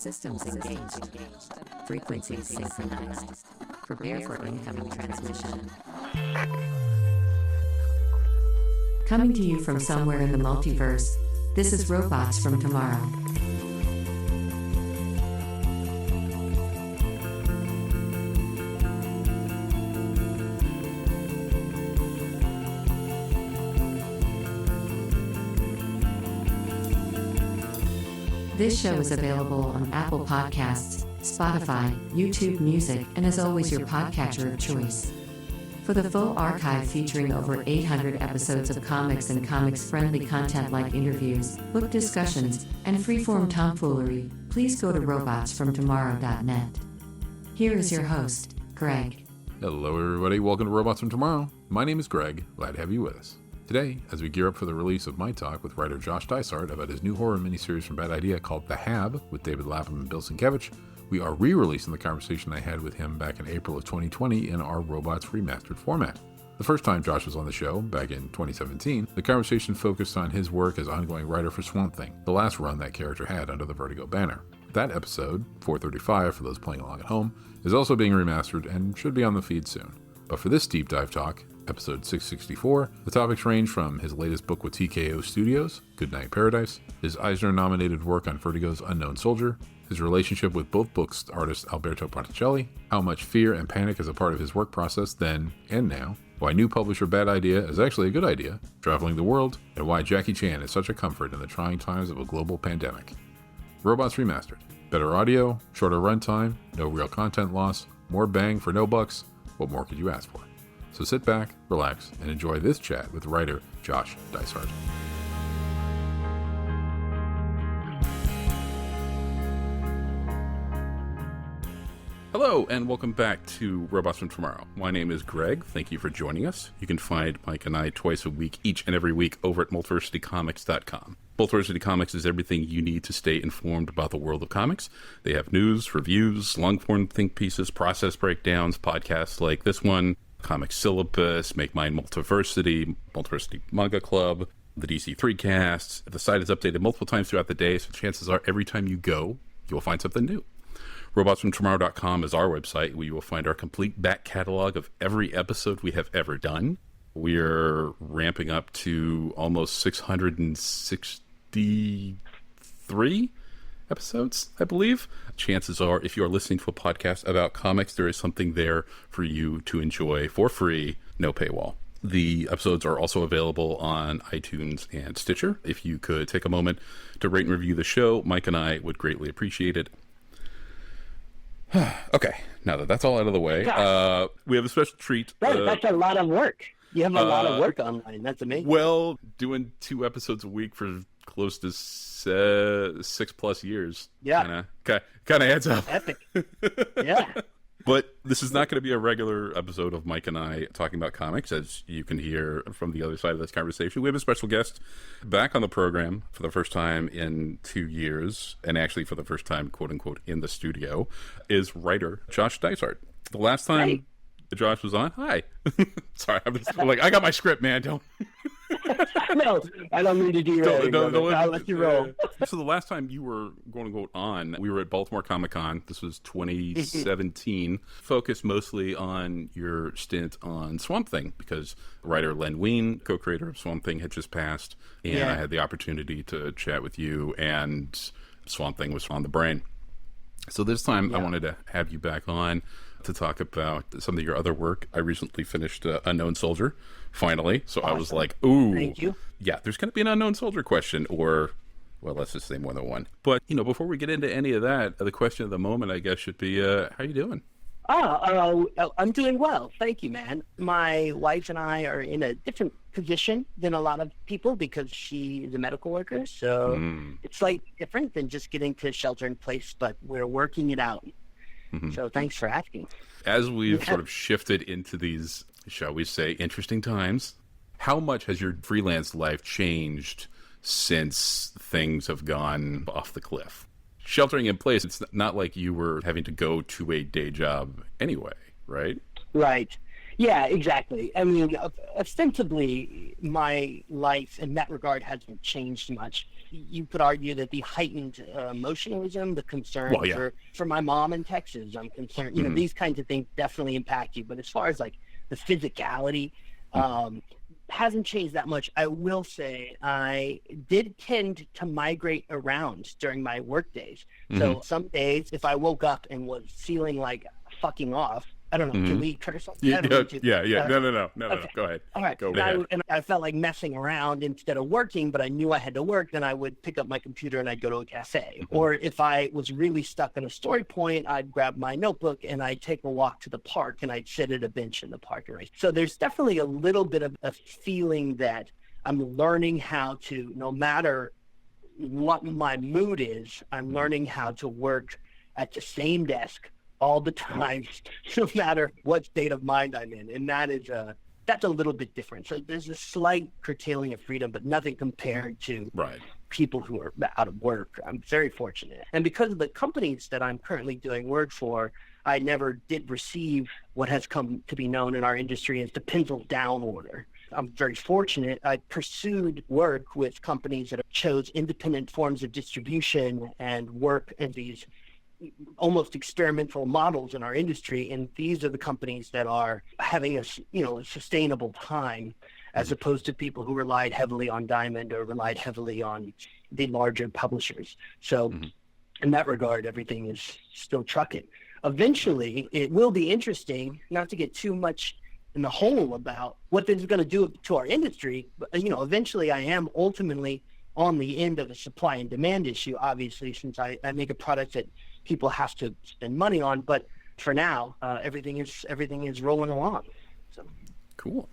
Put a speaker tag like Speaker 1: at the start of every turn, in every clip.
Speaker 1: Systems engaged. Frequencies synchronized. Prepare for incoming transmission. Coming to you from somewhere in the multiverse, this is Robots from Tomorrow. This show is available on Apple Podcasts, Spotify, YouTube Music, and as always your podcatcher of choice. For the full archive featuring over 800 episodes of comics and comics-friendly content like interviews, book discussions, and freeform tomfoolery, please go to robotsfromtomorrow.net. Here is your host, Greg.
Speaker 2: Hello everybody, welcome to Robots from Tomorrow. My name is Greg, glad to have you with us. Today, as we gear up for the release of my talk with writer Josh Dysart about his new horror miniseries from Bad Idea called The Hab with David Lapham and Bill Sienkiewicz, we are re-releasing the conversation I had with him back in April of 2020 in our Robots remastered format. The first time Josh was on the show, back in 2017, the conversation focused on his work as ongoing writer for Swamp Thing, the last run that character had under the Vertigo banner. That episode, 435 for those playing along at home, is also being remastered and should be on the feed soon. But for this deep dive talk, episode 664, the topics range from his latest book with TKO Studios, Goodnight PARADISE, his Eisner-nominated work on Vertigo's Unknown Soldier, his relationship with both books artist Alberto Ponticelli, how much fear and panic is a part of his work process then and now, why new publisher Bad Idea is actually a good idea, traveling the world, and why Jackie Chan is such a comfort in the trying times of a global pandemic. Robots Remastered. Better audio, shorter runtime, no real content loss, more bang for no bucks. What more could you ask for? So sit back, relax, and enjoy this chat with writer Josh Dysart. Hello, and welcome back to Robots from Tomorrow. My name is Greg. Thank you for joining us. You can find Mike and I twice a week, each and every week, over at multiversitycomics.com. Multiversity Comics is everything you need to stay informed about the world of comics. They have news, reviews, long-form think pieces, process breakdowns, podcasts like this one, Comic Syllabus, Make Mine Multiversity, Multiversity Manga Club, the DC3 casts. The site is updated multiple times throughout the day, so chances are every time you go, you will find something new. RobotsFromTomorrow.com is our website where you will find our complete back catalog of every episode we have ever done. We're ramping up to almost 663 episodes, I believe. Chances are, if you are listening to a podcast about comics, there is something there for you to enjoy for free, no paywall. The episodes are also available on iTunes and Stitcher. If you could take a moment to rate and review the show, Mike and I would greatly appreciate it. Okay, now that that's all out of the way, we have a special treat.
Speaker 3: Right, that's a lot of work. You have a lot of work online. That's amazing.
Speaker 2: Well, doing 2 episodes a week for close to 6+ years.
Speaker 3: Yeah.
Speaker 2: Kind of adds up.
Speaker 3: Epic. Yeah.
Speaker 2: But this is not going to be a regular episode of Mike and I talking about comics, as you can hear from the other side of this conversation. We have a special guest back on the program for the first time in 2 years, and actually for the first time, quote unquote, in the studio, is writer Josh Dysart. The last time Josh was on, hi. Sorry, I'm just like, I got my script, man. Don't.
Speaker 3: No, I don't mean to derail. I'll let you roll.
Speaker 2: So the last time you were going to go on, we were at Baltimore Comic Con. This was 2017. Focused mostly on your stint on Swamp Thing, because writer Len Wein, co-creator of Swamp Thing, had just passed, and I had the opportunity to chat with you, and Swamp Thing was on the brain. So this time I wanted to have you back on to talk about some of your other work. I recently finished Unknown Soldier, finally. So awesome. I was like, ooh.
Speaker 3: Thank you.
Speaker 2: Yeah, there's going to be an Unknown Soldier question, or, well, let's just say more than one. But, before we get into any of that, the question of the moment, I guess, should be, how you doing?
Speaker 3: I'm doing well. Thank you, man. My wife and I are in a different position than a lot of people because she is a medical worker. So it's slightly different than just getting to shelter in place, but we're working it out. Mm-hmm. So thanks for asking.
Speaker 2: As we've sort of shifted into these, shall we say, interesting times, how much has your freelance life changed since things have gone off the cliff? Sheltering in place, it's not like you were having to go to a day job anyway, right?
Speaker 3: Right. Yeah, exactly. I mean, ostensibly, my life in that regard hasn't changed much. you could argue that the heightened emotionalism, the concern for my mom in Texas, I'm concerned, these kinds of things definitely impact you. But as far as like the physicality, hasn't changed that much. I will say I did tend to migrate around during my work days. So some days, if I woke up and was feeling like fucking off, I don't know, can we curse off?
Speaker 2: Yeah. No. Go ahead.
Speaker 3: All right. And I felt like messing around instead of working, but I knew I had to work. Then I would pick up my computer and I'd go to a cafe. Or if I was really stuck on a story point, I'd grab my notebook and I'd take a walk to the park and I'd sit at a bench in the park and write. So there's definitely a little bit of a feeling that I'm learning how to, no matter what my mood is, I'm learning how to work at the same desk all the time, no matter what state of mind I'm in. And that's a little bit different. So there's a slight curtailing of freedom, but nothing compared to people who are out of work. I'm very fortunate. And because of the companies that I'm currently doing work for, I never did receive what has come to be known in our industry as the pencil down order. I'm very fortunate. I pursued work with companies that chose independent forms of distribution and work in these almost experimental models in our industry, and these are the companies that are having a sustainable time, as opposed to people who relied heavily on Diamond or relied heavily on the larger publishers. So in that regard, everything is still trucking. Eventually, it will be interesting, not to get too much in the hole about what this is going to do to our industry, but eventually I am ultimately on the end of a supply and demand issue, obviously, since I make a product that people have to spend money on. But for now, everything is rolling along. So
Speaker 2: cool.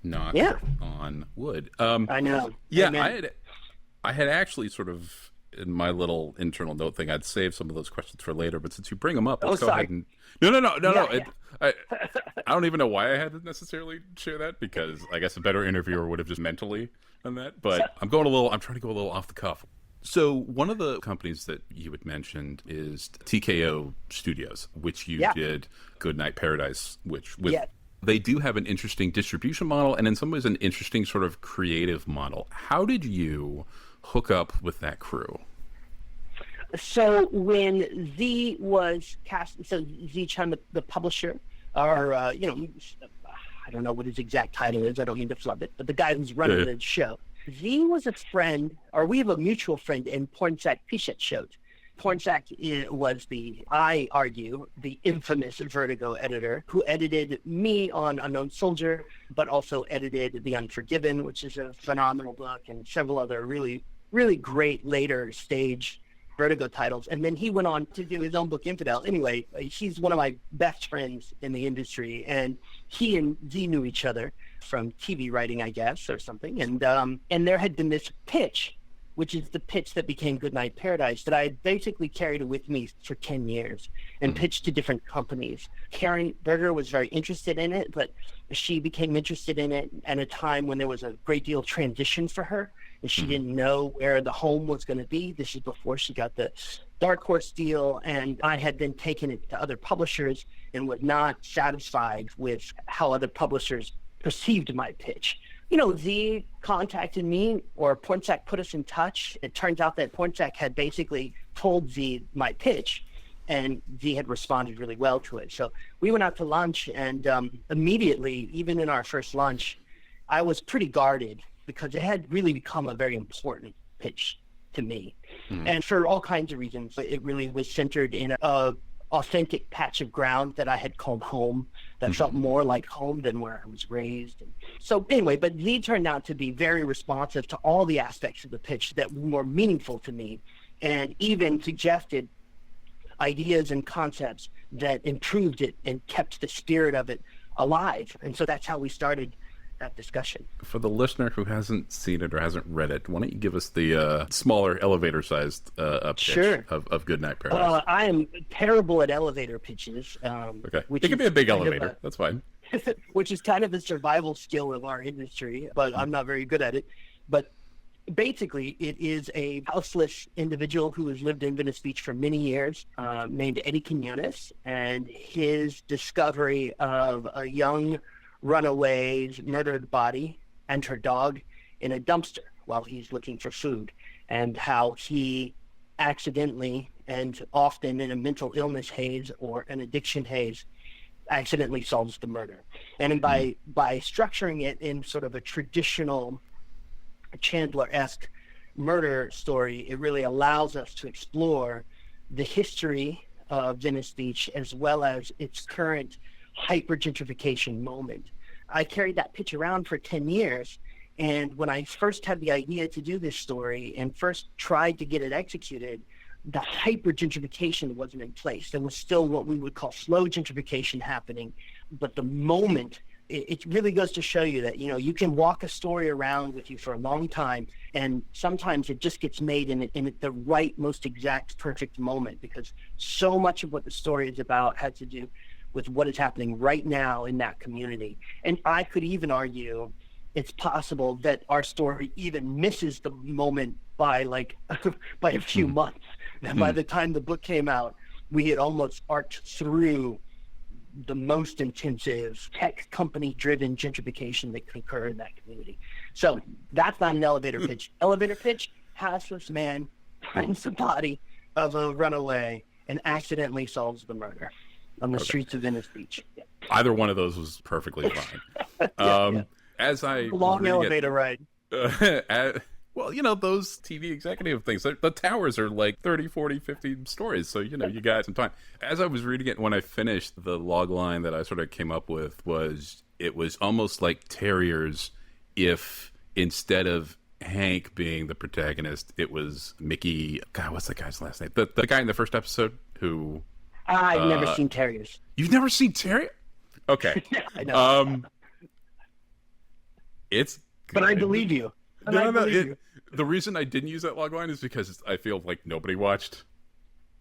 Speaker 2: Knock on wood.
Speaker 3: I know.
Speaker 2: Yeah, amen. I had actually sort of, in my little internal note thing, I'd save some of those questions for later. But since you bring them up, let's go ahead and no. I don't even know why I had to necessarily share that, because I guess a better interviewer would have just mentally done that. But I'm trying to go a little off the cuff. So one of the companies that you had mentioned is TKO Studios, which you did Goodnight PARADISE, they do have an interesting distribution model and in some ways an interesting sort of creative model. How did you hook up with that crew?
Speaker 3: So when Z was cast, so Z Chun, the publisher, or I don't know what his exact title is. I don't mean to flub it, but the guy who's running the show. Z was a friend, or we have a mutual friend in Pornsak Pichette shows. Pornsak was I argue, the infamous Vertigo editor who edited me on Unknown Soldier, but also edited The Unforgiven, which is a phenomenal book, and several other really, really great later stage Vertigo titles. And then he went on to do his own book, Infidel. Anyway, he's one of my best friends in the industry, and he and Z knew each other from TV writing, I guess, or something. And there had been this pitch, which is the pitch that became Goodnight PARADISE, that I had basically carried with me for 10 years and pitched to different companies. Karen Berger was very interested in it, but she became interested in it at a time when there was a great deal of transition for her, and she didn't know where the home was going to be. This is before she got the Dark Horse deal, and I had been taking it to other publishers and was not satisfied with how other publishers perceived my pitch. Z contacted me, or Pornsak put us in touch. It turns out that Pornsak had basically told Z my pitch, and Z had responded really well to it. So we went out to lunch, and immediately, even in our first lunch, I was pretty guarded because it had really become a very important pitch to me. And for all kinds of reasons, it really was centered in a authentic patch of ground that I had called home, that felt more like home than where I was raised. And so anyway, but Z turned out to be very responsive to all the aspects of the pitch that were more meaningful to me, and even suggested ideas and concepts that improved it and kept the spirit of it alive. And so that's how we started that discussion.
Speaker 2: For the listener who hasn't seen it or hasn't read it, why don't you give us the smaller elevator-sized pitch of Goodnight PARADISE?
Speaker 3: I am terrible at elevator pitches.
Speaker 2: Okay. It could be a big elevator. That's fine.
Speaker 3: Which is kind of a survival skill of our industry, but I'm not very good at it. But basically, it is a houseless individual who has lived in Venice Beach for many years, named Eddie Quinones, and his discovery of a young runaway's murdered body and her dog in a dumpster while he's looking for food. and how he accidentally, and often in a mental illness haze or an addiction haze, accidentally solves the murder. And by structuring it in sort of a traditional Chandler-esque murder story, it really allows us to explore the history of Venice Beach as well as its current hyper-gentrification moment. I carried that pitch around for 10 years, and when I first had the idea to do this story and first tried to get it executed, the hyper-gentrification wasn't in place. There was still what we would call slow gentrification happening, but the moment, it really goes to show you that, you can walk a story around with you for a long time, and sometimes it just gets made in the right, most exact, perfect moment, because so much of what the story is about had to do with what is happening right now in that community. And I could even argue it's possible that our story even misses the moment by by a few months. And by the time the book came out, we had almost arced through the most intensive tech company driven gentrification that could occur in that community. So that's not an elevator pitch. Elevator pitch: houseless man finds the body of a runaway and accidentally solves the murder on the streets of Venice Beach. Yeah.
Speaker 2: Either one of those was perfectly fine. As I
Speaker 3: long elevator ride.
Speaker 2: Well, those TV executive things, the towers are like 30, 40, 50 stories. So, you got some time. As I was reading it, when I finished, the log line that I sort of came up with it was almost like Terriers if instead of Hank being the protagonist, it was Mickey. God, what's the guy's last name? The guy in the first episode who...
Speaker 3: I've never seen Terriers.
Speaker 2: You've never seen Terrier? Okay.
Speaker 3: I know.
Speaker 2: It's good.
Speaker 3: But I believe you.
Speaker 2: No. The reason I didn't use that logline is because I feel like nobody watched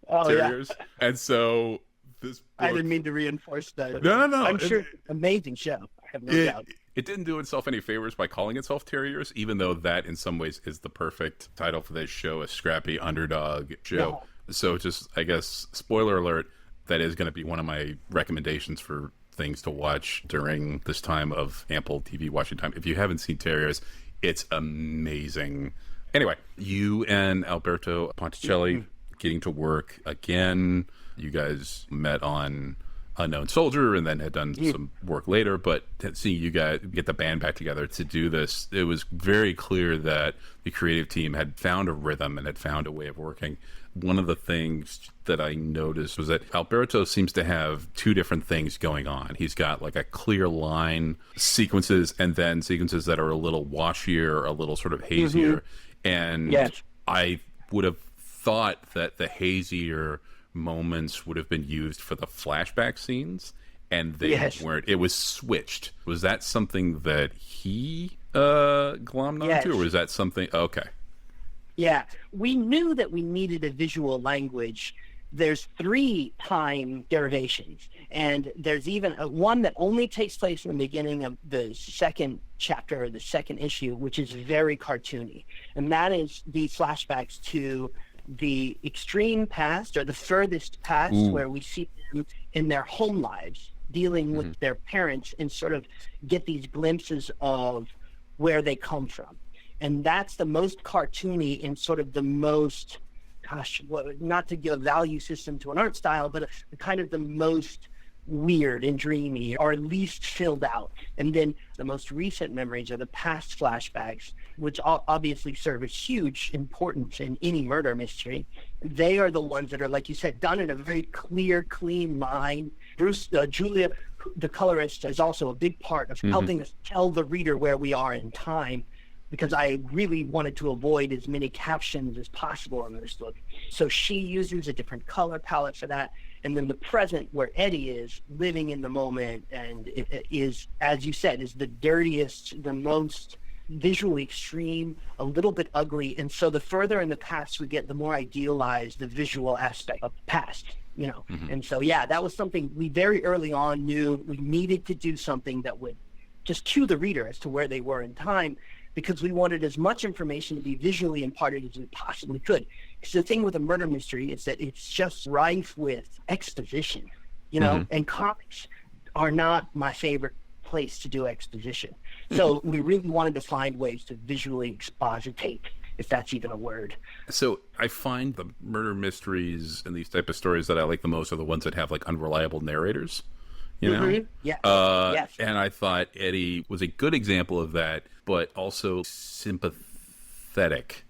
Speaker 2: Terriers. Yeah. And so this book...
Speaker 3: I didn't mean to reinforce that.
Speaker 2: No.
Speaker 3: I'm sure amazing show. I have no doubt.
Speaker 2: It didn't do itself any favors by calling itself Terriers, even though that in some ways is the perfect title for this show, a scrappy underdog show. No. So just, I guess, spoiler alert, that is going to be one of my recommendations for things to watch during this time of ample TV watching time. If you haven't seen Terriers, it's amazing. Anyway, you and Alberto Ponticelli getting to work again. You guys met on Unknown Soldier and then had done some work later, but seeing you guys get the band back together to do this, it was very clear that the creative team had found a rhythm and had found a way of working. One of the things that I noticed was that Alberto seems to have two different things going on. He's got like a clear line sequences and then sequences that are a little washier, a little sort of hazier. And I would have thought that the hazier moments would have been used for the flashback scenes, and they weren't. It was switched. Was that something that he glommed onto, or was that something... Okay.
Speaker 3: Yeah, we knew that we needed a visual language. There's 3 time derivations, and there's even one that only takes place in the beginning of the second chapter or the second issue, which is very cartoony, and that is the flashbacks to the extreme past or the furthest past, where we see them in their home lives dealing with their parents and sort of get these glimpses of where they come from. And that's the most cartoony and sort of the most, not to give a value system to an art style, but kind of the most weird and dreamy, or at least filled out. And then the most recent memories are the past flashbacks, which obviously serve a huge importance in any murder mystery. They are the ones that are, like you said, done in a very clear, clean line. Julia, the colorist, is also a big part of helping us tell the reader where we are in time, because I really wanted to avoid as many captions as possible in this book. So she uses a different color palette for that. And then the present, where Eddie is living in the moment, and it is, as you said, is the dirtiest, the most visually extreme, a little bit ugly. And so the further in the past we get, the more idealized the visual aspect of the past, And so, that was something we very early on knew we needed to do, something that would just cue the reader as to where they were in time, because we wanted as much information to be visually imparted as we possibly could. Because the thing with a murder mystery is that it's just rife with exposition, and comics are not my favorite place to do exposition. So we really wanted to find ways to visually expositate if that's even a word.
Speaker 2: So I find the murder mysteries and these type of stories that I like the most are the ones that have like unreliable narrators, you know?
Speaker 3: Yes.
Speaker 2: And I thought Eddie was a good example of that, but also sympathetic.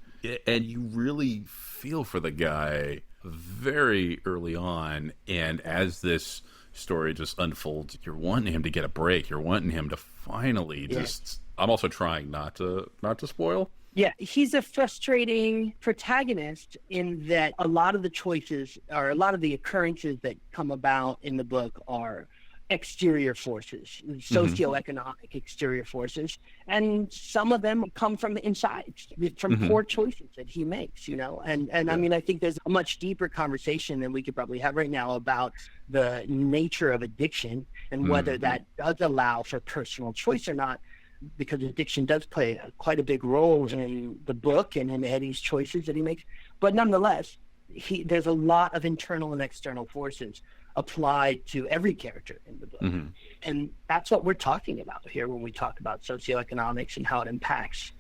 Speaker 2: And you really feel for the guy very early on, and as this story just unfolds, you're wanting him to get a break. You're wanting him to finally just... I'm also trying not to spoil.
Speaker 3: Yeah, he's a frustrating protagonist in that a lot of the choices or a lot of the occurrences that come about in the book are exterior forces, socioeconomic exterior forces, and some of them come from the inside, from poor choices that he makes, you know. And I mean, I think there's a much deeper conversation than we could probably have right now about the nature of addiction and whether that does allow for personal choice or not, because addiction does play quite a big role in the book and in Eddie's choices that he makes. But nonetheless, there's a lot of internal and external forces applied to every character in the book. And that's what we're talking about here when we talk about socioeconomics and how it impacts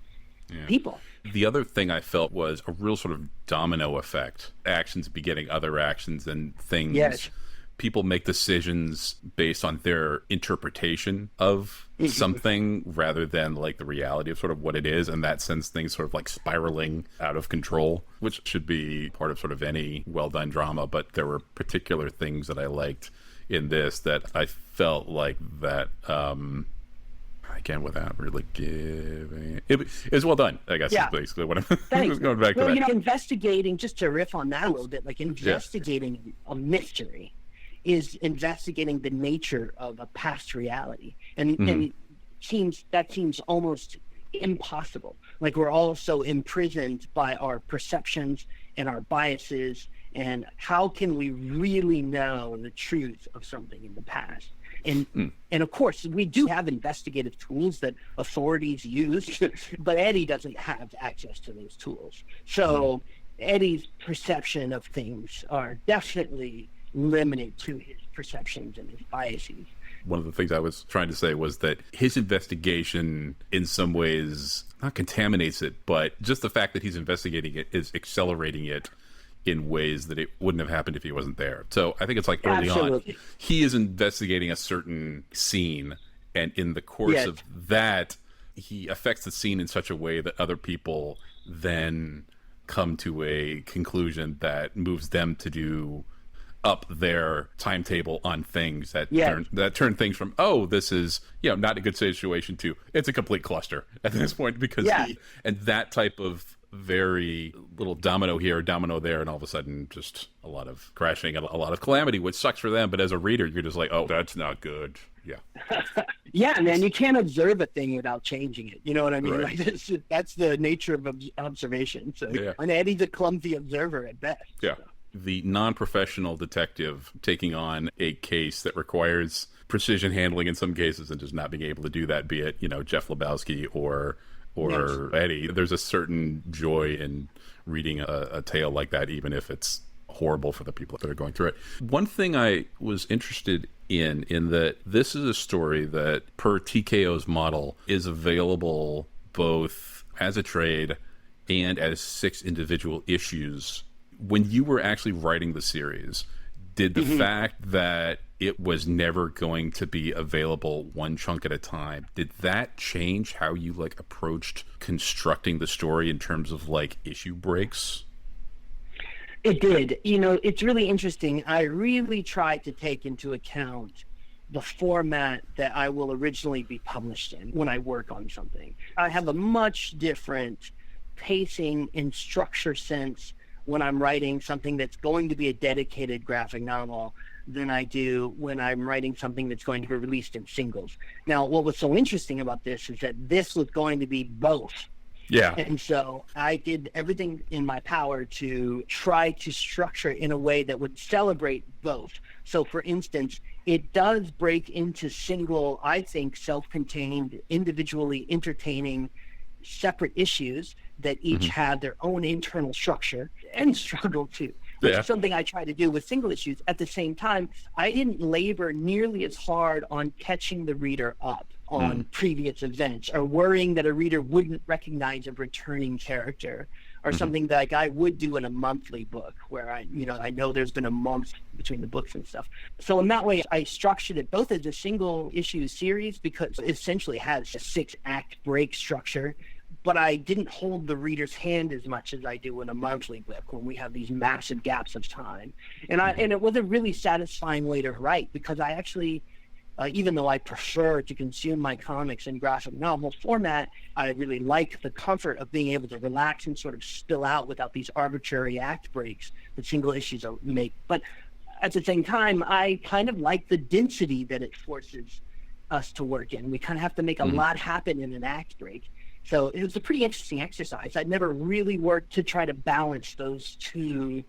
Speaker 3: people.
Speaker 2: The other thing I felt was a real sort of domino effect, actions begetting other actions and things.
Speaker 3: Yes.
Speaker 2: People make decisions based on their interpretation of something rather than like the reality of sort of what it is, and that sends things sort of like spiraling out of control, which should be part of sort of any well-done drama. But there were particular things that I liked in this that I felt like that, again, without really giving it was well done, I guess. Is basically what I'm was going back to that.
Speaker 3: You know, investigating, just to riff on that a little bit, like investigating a mystery is investigating the nature of a past reality, and that seems almost impossible. Like, we're all so imprisoned by our perceptions and our biases, and how can we really know the truth of something in the past? And of course, we do have investigative tools that authorities use, but Eddie doesn't have access to those tools. So Eddie's perception of things are definitely limited to his perceptions and his biases.
Speaker 2: One of the things I was trying to say was that his investigation in some ways not contaminates it, but just the fact that he's investigating it is accelerating it in ways that it wouldn't have happened if he wasn't there. So I think it's like early on, he is investigating a certain scene, and in the course of that, he affects the scene in such a way that other people then come to a conclusion that moves them to do up their timetable on things that turn things from, oh, this is, you know, not a good situation, to it's a complete cluster at this point, because and that type of very little domino here, domino there, and all of a sudden just a lot of crashing and a lot of calamity, which sucks for them. But as a reader, you're just like, oh, that's not good. Yeah,
Speaker 3: man, you can't observe a thing without changing it. You know what I mean? Right. Like, that's the nature of observation. So, and Eddie's a clumsy observer at best.
Speaker 2: Yeah. So. The non-professional detective taking on a case that requires precision handling in some cases and just not being able to do that, be it, you know, Jeff Lebowski or Eddie. There's a certain joy in reading a tale like that, even if it's horrible for the people that are going through it. One thing I was interested in that this is a story that, per TKO's model, is available both as a trade and as 6 individual issues. When you were actually writing the series, did the fact that it was never going to be available one chunk at a time, did that change how you like approached constructing the story in terms of like issue breaks?
Speaker 3: It did. You know, it's really interesting. I really tried to take into account the format that I will originally be published in when I work on something. I have a much different pacing and structure sense when I'm writing something that's going to be a dedicated graphic novel than I do when I'm writing something that's going to be released in singles. Now, what was so interesting about this is that this was going to be both.
Speaker 2: Yeah.
Speaker 3: And so I did everything in my power to try to structure it in a way that would celebrate both. So, for instance, it does break into single, I think, self-contained, individually entertaining, separate issues that each have their own internal structure and struggle too. Which is something I try to do with single issues. At the same time, I didn't labor nearly as hard on catching the reader up on previous events, or worrying that a reader wouldn't recognize a returning character, or something that like I would do in a monthly book where I know there's been a month between the books and stuff. So in that way, I structured it both as a single issue series, because it essentially has a 6-act break structure, but I didn't hold the reader's hand as much as I do in a monthly book when we have these massive gaps of time. And it was a really satisfying way to write, because I actually, even though I prefer to consume my comics in graphic novel format, I really like the comfort of being able to relax and sort of spill out without these arbitrary act breaks that single issues make. But at the same time, I kind of like the density that it forces us to work in. We kind of have to make a lot happen in an act break. So it was a pretty interesting exercise. I'd never really worked to try to balance those two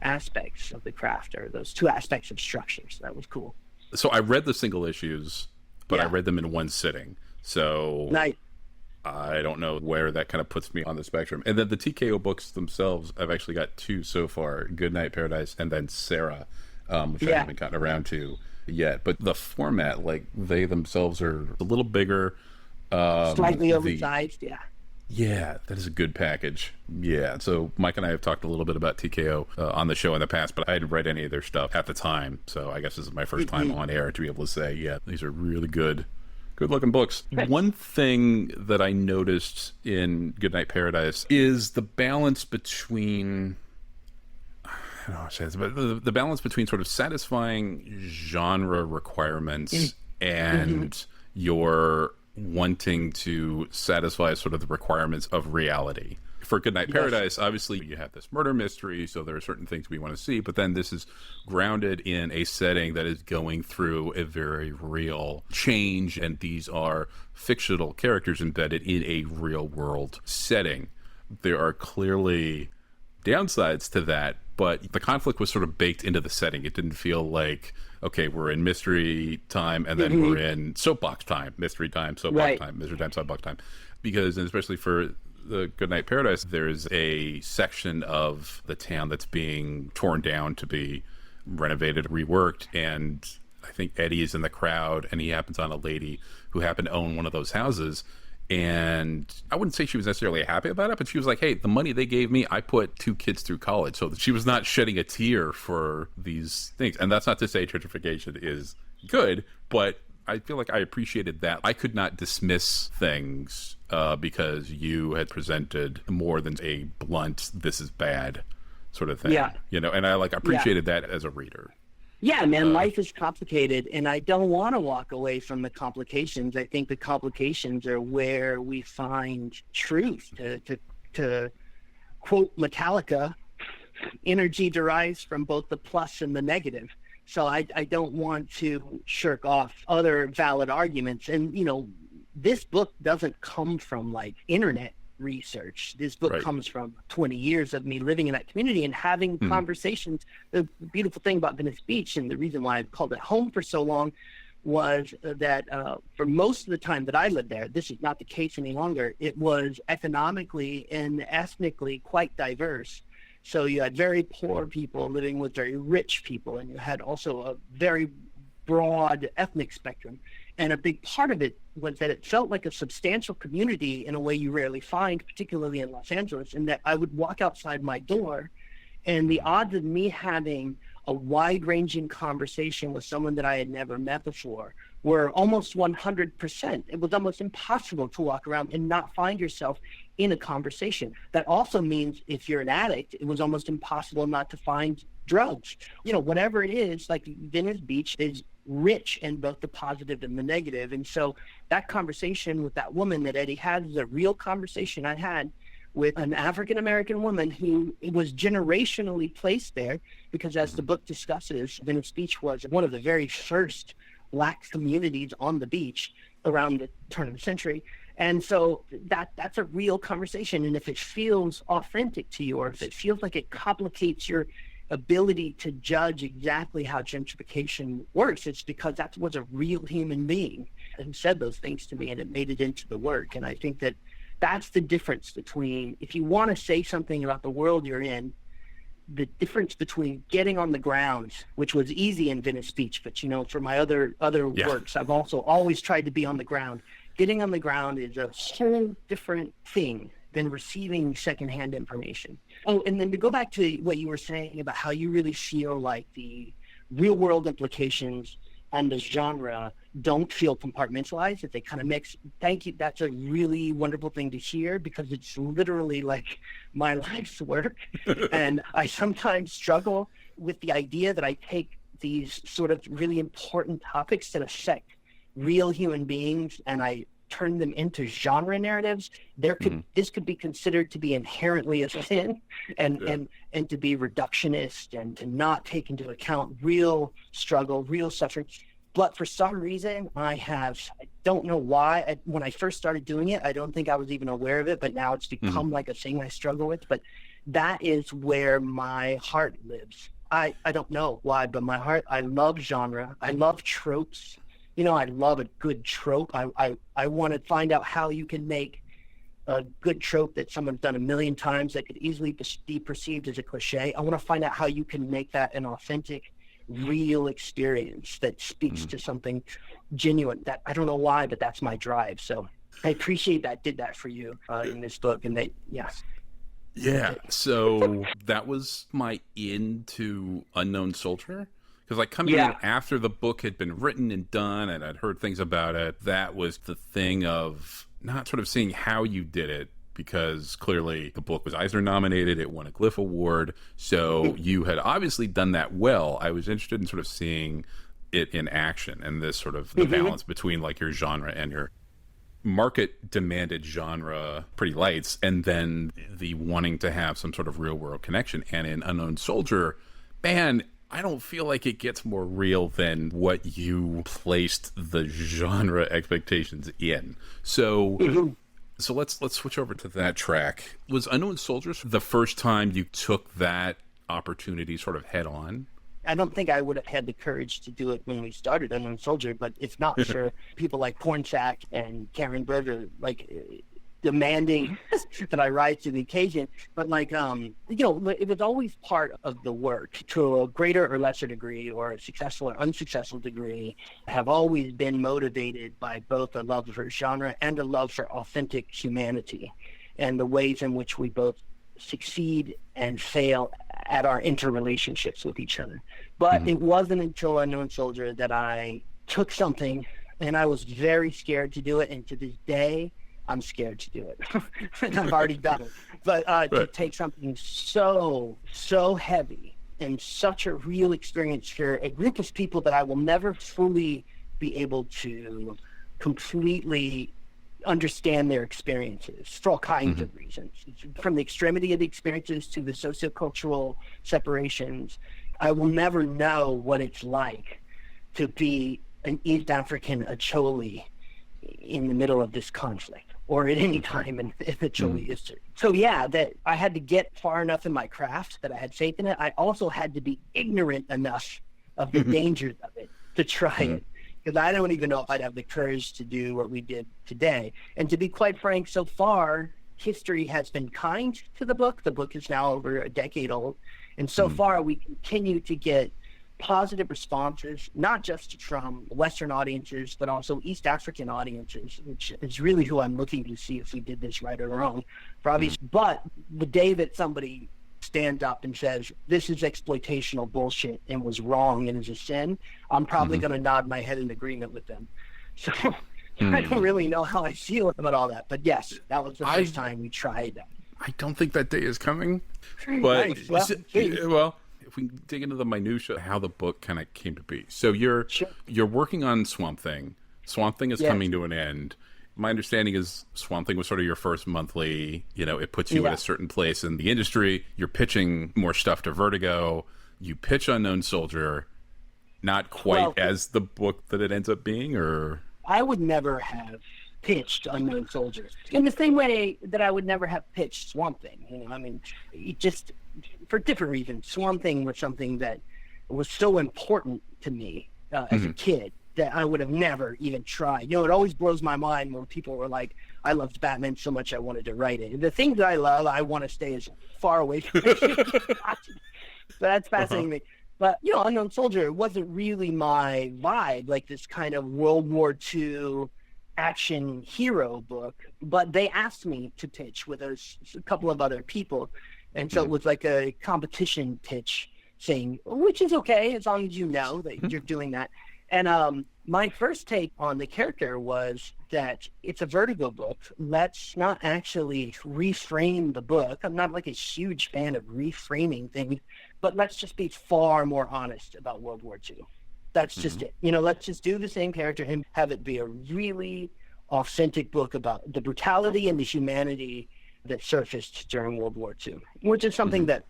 Speaker 3: aspects of the craft, or those two aspects of structure. So that was cool.
Speaker 2: So I read the single issues, but I read them in one sitting. So
Speaker 3: nice.
Speaker 2: I don't know where that kind of puts me on the spectrum. And then the TKO books themselves, I've actually got 2 so far, Goodnight Paradise and then Sarah, which I haven't gotten around to yet. But the format, like, they themselves are a little bigger.
Speaker 3: Slightly oversized,
Speaker 2: Yeah, that is a good package. Yeah, so Mike and I have talked a little bit about TKO on the show in the past, but I hadn't read any of their stuff at the time, so I guess this is my first time on air to be able to say, yeah, these are really good looking books. One thing that I noticed in Goodnight Paradise is the balance between, I don't know how to say this, but the balance between sort of satisfying genre requirements and your wanting to satisfy sort of the requirements of reality. For Goodnight Paradise, obviously you have this murder mystery, so there are certain things we want to see, but then this is grounded in a setting that is going through a very real change, and these are fictional characters embedded in a real world setting. There are clearly downsides to that, but the conflict was sort of baked into the setting. It didn't feel like, okay, we're in mystery time and then we're in soapbox time, mystery time, soapbox time, mystery time, soapbox time. Because, and especially for the Goodnight Paradise, there's a section of the town that's being torn down to be renovated, reworked, and I think Eddie is in the crowd, and he happens on a lady who happened to own one of those houses. And I wouldn't say she was necessarily happy about it, but she was like, hey, the money they gave me, I put 2 kids through college. So she was not shedding a tear for these things. And that's not to say gentrification is good, but I feel like I appreciated that. I could not dismiss things because you had presented more than a blunt, this is bad sort of thing. Yeah. You know, and I appreciated that as a reader.
Speaker 3: Yeah, man, life is complicated, and I don't want to walk away from the complications. I think the complications are where we find truth. To quote Metallica, energy derives from both the plus and the negative. So I don't want to shirk off other valid arguments. And, you know, this book doesn't come from, like, internet research. This book comes from 20 years of me living in that community and having conversations. The beautiful thing about Venice Beach, and the reason why I've called it home for so long, was that for most of the time that I lived there, this is not the case any longer, it was economically and ethnically quite diverse. So you had very poor people living with very rich people, and you had also a very broad ethnic spectrum. And a big part of it was that it felt like a substantial community in a way you rarely find, particularly in Los Angeles, in that I would walk outside my door, and the odds of me having a wide-ranging conversation with someone that I had never met before were almost 100%. It was almost impossible to walk around and not find yourself in a conversation. That also means if you're an addict, it was almost impossible not to find drugs. You know, whatever it is, like Venice Beach is rich in both the positive and the negative. And so that conversation with that woman that Eddie had is a real conversation I had with an African-American woman who was generationally placed there because, as the book discusses, Venice Beach was one of the very first Black communities on the beach around the turn of the century. And so that's a real conversation. And if it feels authentic to you, or if it feels like it complicates your ability to judge exactly how gentrification works, it's because that was a real human being who said those things to me, and it made it into the work. And I think that that's the difference between, if you want to say something about the world you're in, the difference between getting on the ground, which was easy in Venice Beach, but for my other works, I've also always tried to be on the ground. Getting on the ground is a whole different thing than receiving secondhand information. Oh, and then to go back to what you were saying about how you really feel like the real world implications and the genre don't feel compartmentalized, that they kind of mix. Thank you. That's a really wonderful thing to hear, because it's literally like my life's work. And I sometimes struggle with the idea that I take these sort of really important topics that affect real human beings and I turn them into genre narratives. This could be considered to be inherently a sin and to be reductionist and to not take into account real struggle, real suffering. But for some reason, I don't know why. When I first started doing it, I don't think I was even aware of it, but now it's become like a thing I struggle with. But that is where my heart lives. I don't know why, but my heart, I love genre. I love tropes. I love a good trope. I want to find out how you can make a good trope that someone's done a million times that could easily be perceived as a cliche. I want to find out how you can make that an authentic, real experience that speaks to something genuine. That I don't know why, but that's my drive. So I appreciate that did that for you in this book. And
Speaker 2: yeah. So that was my into Unknown Soldier. Because coming in after the book had been written and done and I'd heard things about it, that was the thing of not sort of seeing how you did it, because clearly the book was Eisner-nominated, it won a Glyph Award, so you had obviously done that well. I was interested in sort of seeing it in action and this sort of the balance between your genre and your market-demanded genre pretty lights, and then the wanting to have some sort of real-world connection. And in Unknown Soldier, man, I don't feel like it gets more real than what you placed the genre expectations in. So let's switch over to that track. Was Unknown Soldiers the first time you took that opportunity sort of head on?
Speaker 3: I don't think I would have had the courage to do it when we started Unknown Soldier, but if not for people like Pornsack and Karen Berger, demanding that I rise to the occasion. But it was always part of the work to a greater or lesser degree, or a successful or unsuccessful degree, have always been motivated by both a love for genre and a love for authentic humanity and the ways in which we both succeed and fail at our interrelationships with each other. But it wasn't until Unknown Soldier that I took something, and I was very scared to do it, and to this day I'm scared to do it. I've already done it. But to take something so heavy and such a real experience for a group of people that I will never fully be able to completely understand their experiences for all kinds of reasons, from the extremity of the experiences to the sociocultural separations. I will never know what it's like to be an East African Acholi in the middle of this conflict, or at any time in Acholi history. So that I had to get far enough in my craft that I had faith in it. I also had to be ignorant enough of the dangers of it to try it, because I don't even know if I'd have the courage to do what we did today. And to be quite frank, so far, history has been kind to the book. The book is now over a decade old. And so far, we continue to get positive responses, not just from Western audiences, but also East African audiences, which is really who I'm looking to see if we did this right or wrong, for obvious. But the day that somebody stands up and says, this is exploitational bullshit and was wrong and is a sin, I'm probably going to nod my head in agreement with them. So I don't really know how I feel about all that. But yes, that was the first time we tried that.
Speaker 2: I don't think that day is coming. But,
Speaker 3: nice.
Speaker 2: Well, if we dig into the minutia, how the book kind of came to be. So you're working on Swamp Thing. Swamp Thing is coming to an end. My understanding is Swamp Thing was sort of your first monthly, it puts you at a certain place in the industry. You're pitching more stuff to Vertigo. You pitch Unknown Soldier, not quite as the book that it ends up being, or?
Speaker 3: I would never have pitched Unknown Soldier in the same way that I would never have pitched Swamp Thing. It just, for different reasons. Swamp Thing was something that was so important to me as a kid that I would have never even tried. It always blows my mind when people were like, I loved Batman so much I wanted to write it. And the things that I love, I want to stay as far away from it. that's fascinating to me. But, Unknown Soldier wasn't really my vibe, like this kind of World War II action hero book. But they asked me to pitch with a couple of other people. And so it was like a competition pitch saying, which is okay, as long as you know that you're doing that. And my first take on the character was that it's a Vertigo book. Let's not actually reframe the book. I'm not like a huge fan of reframing things, but let's just be far more honest about World War II. That's just it. Let's just do the same character and have it be a really authentic book about the brutality and the humanity that surfaced during World War II, which is something that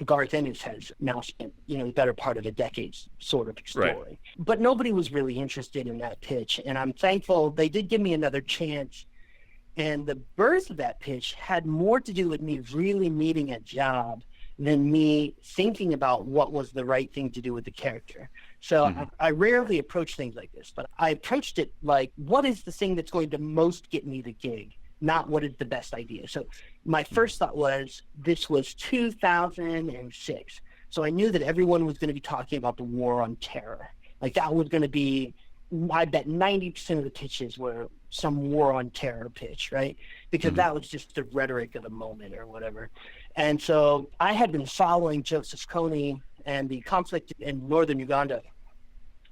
Speaker 3: Garth Ennis has now spent, the better part of a decade sort of exploring. Right. But nobody was really interested in that pitch, and I'm thankful they did give me another chance. And the birth of that pitch had more to do with me really needing a job than me thinking about what was the right thing to do with the character. So I rarely approach things like this, but I approached it like, what is the thing that's going to most get me the gig? Not what is the best idea. So my first thought was, this was 2006. So I knew that everyone was going to be talking about the war on terror. Like that was going to be, I bet 90% of the pitches were some war on terror pitch, right? Because that was just the rhetoric of the moment or whatever. And so I had been following Joseph Kony and the conflict in northern Uganda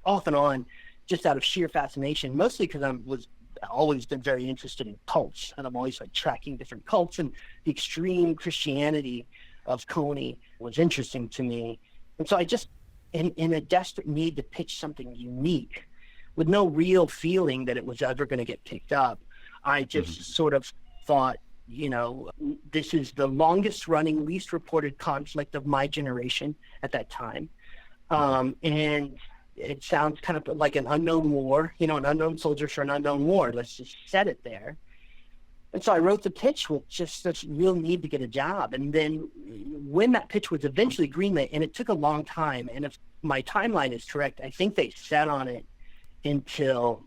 Speaker 3: off and on, just out of sheer fascination, mostly because I was always been very interested in cults, and I'm always like tracking different cults, and the extreme Christianity of Kony was interesting to me. And so I just, in a desperate need to pitch something unique with no real feeling that it was ever going to get picked up, I just sort of thought, this is the longest running, least reported conflict of my generation at that time. And it sounds kind of like an unknown war, an unknown soldier for an unknown war. Let's just set it there. And so I wrote the pitch with just this real need to get a job. And then when that pitch was eventually greenlit, and it took a long time, and if my timeline is correct, I think they sat on it until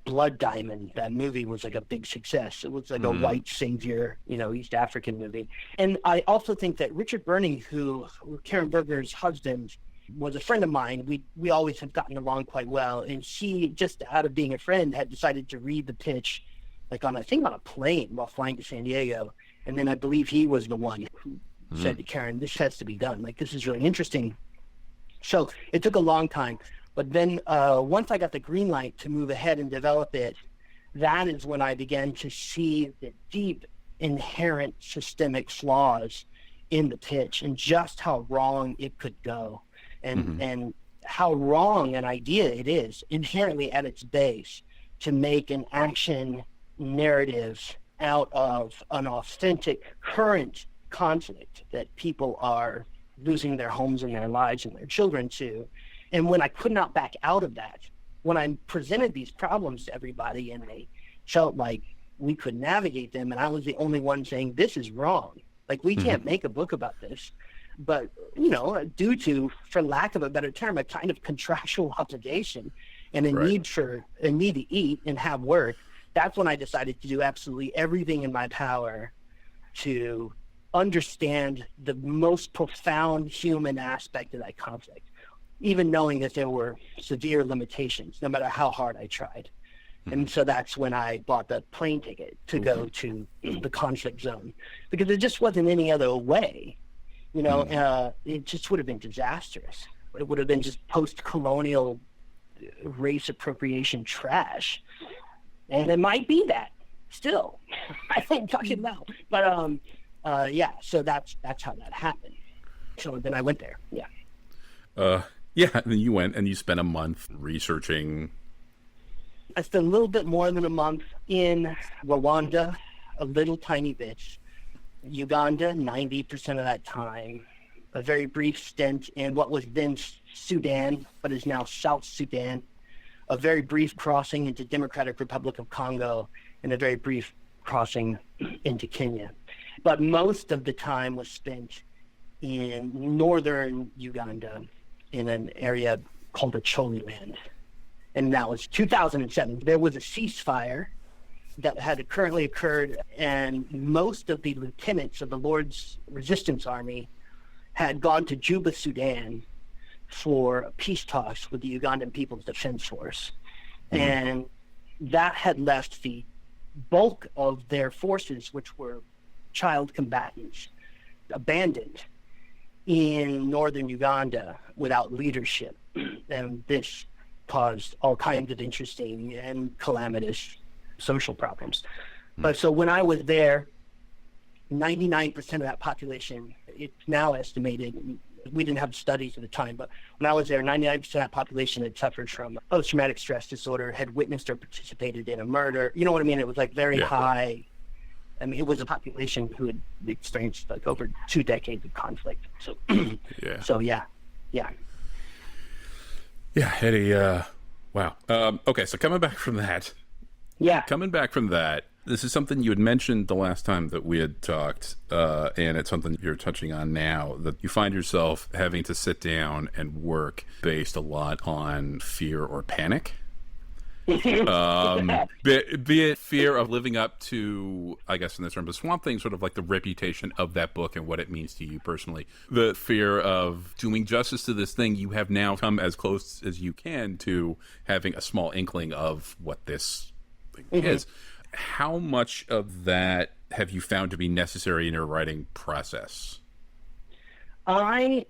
Speaker 3: Blood Diamond. That movie was like a big success. It was like a white savior, East African movie. And I also think that Richard Burning, who Karen Berger's husband, was a friend of mine. We always have gotten along quite well, and she, just out of being a friend, had decided to read the pitch like on a plane while flying to San Diego. And then I believe he was the one who said to Karen, this has to be done, like this is really interesting. So it took a long time, but then once I got the green light to move ahead and develop it, that is when I began to see the deep inherent systemic flaws in the pitch and just how wrong it could go. And how wrong an idea it is inherently at its base to make an action narrative out of an authentic current conflict that people are losing their homes and their lives and their children to. And when I could not back out of that, when I presented these problems to everybody and they felt like we could navigate them, and I was the only one saying, this is wrong. Like, we can't make a book about this. But, due to, for lack of a better term, a kind of contractual obligation and a need to eat and have work, that's when I decided to do absolutely everything in my power to understand the most profound human aspect of that conflict, even knowing that there were severe limitations, no matter how hard I tried. And so that's when I bought the plane ticket to go to the conflict zone, because there just wasn't any other way. It just would have been disastrous. It would have been just post-colonial race appropriation trash. And it might be that still. I think talking about. But so that's how that happened. So then I went there.
Speaker 2: And then you went and you spent a month researching.
Speaker 3: I spent a little bit more than a month in Rwanda, a little tiny bit. Uganda, 90% of that time. A very brief stint in what was then Sudan, but is now South Sudan. A very brief crossing into Democratic Republic of Congo, and a very brief crossing into Kenya. But most of the time was spent in northern Uganda in an area called the Choli Land. And that was 2007. There was a ceasefire that had currently occurred, and most of the lieutenants of the Lord's Resistance Army had gone to Juba, Sudan for peace talks with the Ugandan People's Defense Force. And that had left the bulk of their forces, which were child combatants, abandoned in northern Uganda without leadership. And this caused all kinds of interesting and calamitous social problems. But so when I was there, 99% of that population, it's now estimated, we didn't have studies at the time, but when I was there, 99% of that population had suffered from post-traumatic stress disorder, had witnessed or participated in a murder. You know what I mean? It was like very high. I mean, it was a population who had experienced like over 2 decades of conflict. So, yeah.
Speaker 2: Yeah, Eddie, wow. Okay, so coming back from that. This is something you had mentioned the last time that we had talked, and it's something you're touching on now, that you find yourself having to sit down and work based a lot on fear or panic. Be it fear of living up to, I guess in this term, the Swamp Thing, sort of like the reputation of that book and what it means to you personally. The fear of doing justice to this thing you have now come as close as you can to having a small inkling of what this thing is. How much of that have you found to be necessary in your writing process?
Speaker 3: I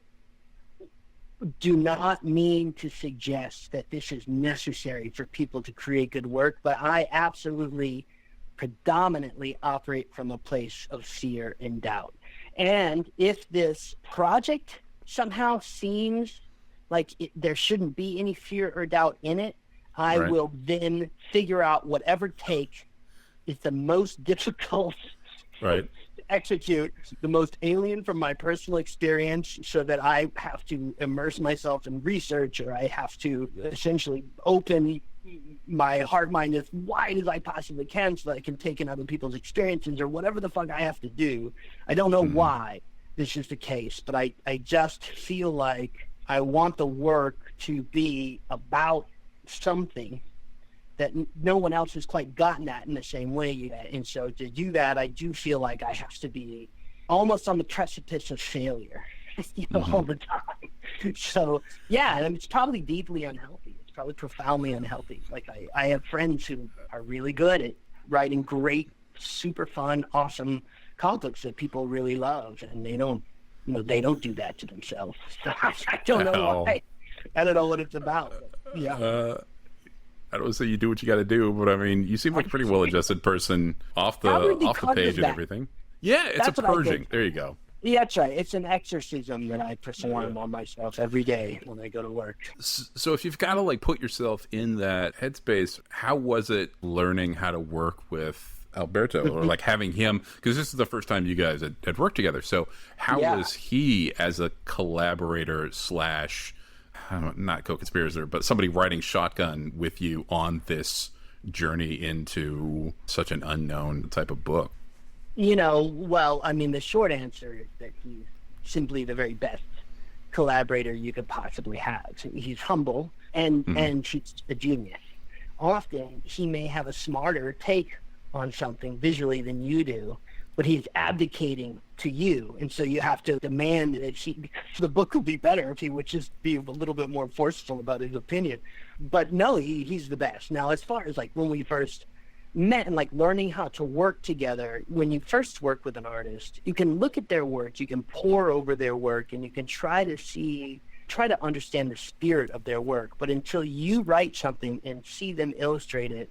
Speaker 3: do not mean to suggest that this is necessary for people to create good work, but I absolutely predominantly operate from a place of fear and doubt. And if this project somehow seems like there shouldn't be any fear or doubt in it, I will then figure out whatever take is the most difficult to execute, the most alien from my personal experience, so that I have to immerse myself in research, or I have to essentially open my heart mind as wide as I possibly can so that I can take in other people's experiences, or whatever the fuck I have to do. I don't know why this is the case, but I just feel like I want the work to be about something that no one else has quite gotten that in the same way yet. And so to do that, I do feel like I have to be almost on the precipice of failure, all the time. So, yeah, and it's probably deeply unhealthy. It's probably profoundly unhealthy. Like, I have friends who are really good at writing great, super fun, awesome comic books that people really love, and they don't do that to themselves. So I don't know why. I don't know what it's about. But, yeah.
Speaker 2: I don't say you do what you got to do, but I mean, you seem like a pretty well-adjusted person off the page and everything. Yeah, it's a purging. There you go.
Speaker 3: Yeah, that's right. It's an exorcism that I perform on myself every day when I go to work.
Speaker 2: So if you've got to like put yourself in that headspace, how was it learning how to work with Alberto, or like having him, because this is the first time you guys had worked together. So how was he as a collaborator slash, not co-conspirator, but somebody riding shotgun with you on this journey into such an unknown type of book?
Speaker 3: Well, I mean, the short answer is that he's simply the very best collaborator you could possibly have. He's humble and he's a genius. Often he may have a smarter take on something visually than you do, but he's abdicating to you, and so you have to demand that the book would be better if he would just be a little bit more forceful about his opinion. But no, he's the best. Now, as far as like when we first met and like learning how to work together, when you first work with an artist, you can look at their work, you can pore over their work, and you can try to understand the spirit of their work. But until you write something and see them illustrate it,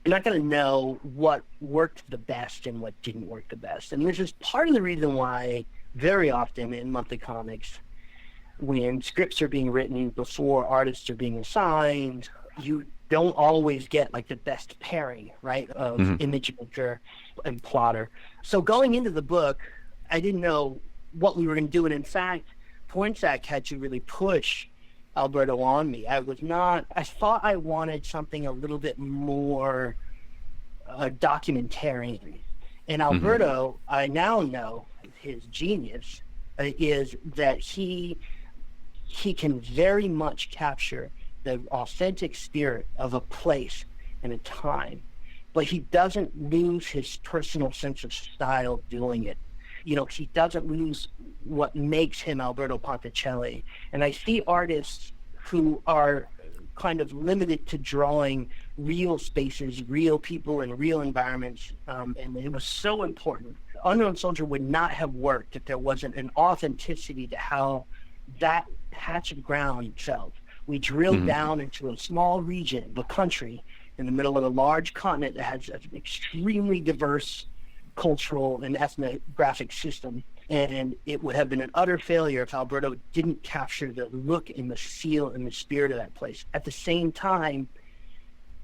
Speaker 3: you're not going to know what worked the best and what didn't work the best. And this is part of the reason why very often in monthly comics, when scripts are being written before artists are being assigned, you don't always get like the best pairing, right, of image maker and plotter. So going into the book, I didn't know what we were going to do. And in fact, Poinsett had to really push Alberto on me. I thought I wanted something a little bit more documentarian. And Alberto, I now know his genius is that he can very much capture the authentic spirit of a place and a time, but he doesn't lose his personal sense of style doing it. he doesn't lose what makes him Alberto Ponticelli. And I see artists who are kind of limited to drawing real spaces, real people, and real environments. And it was so important. Unknown Soldier would not have worked if there wasn't an authenticity to how that patch of ground felt. We drilled down into a small region, a country, in the middle of a large continent that has an extremely diverse cultural and ethnographic system. And it would have been an utter failure if Alberto didn't capture the look and the feel and the spirit of that place. At the same time,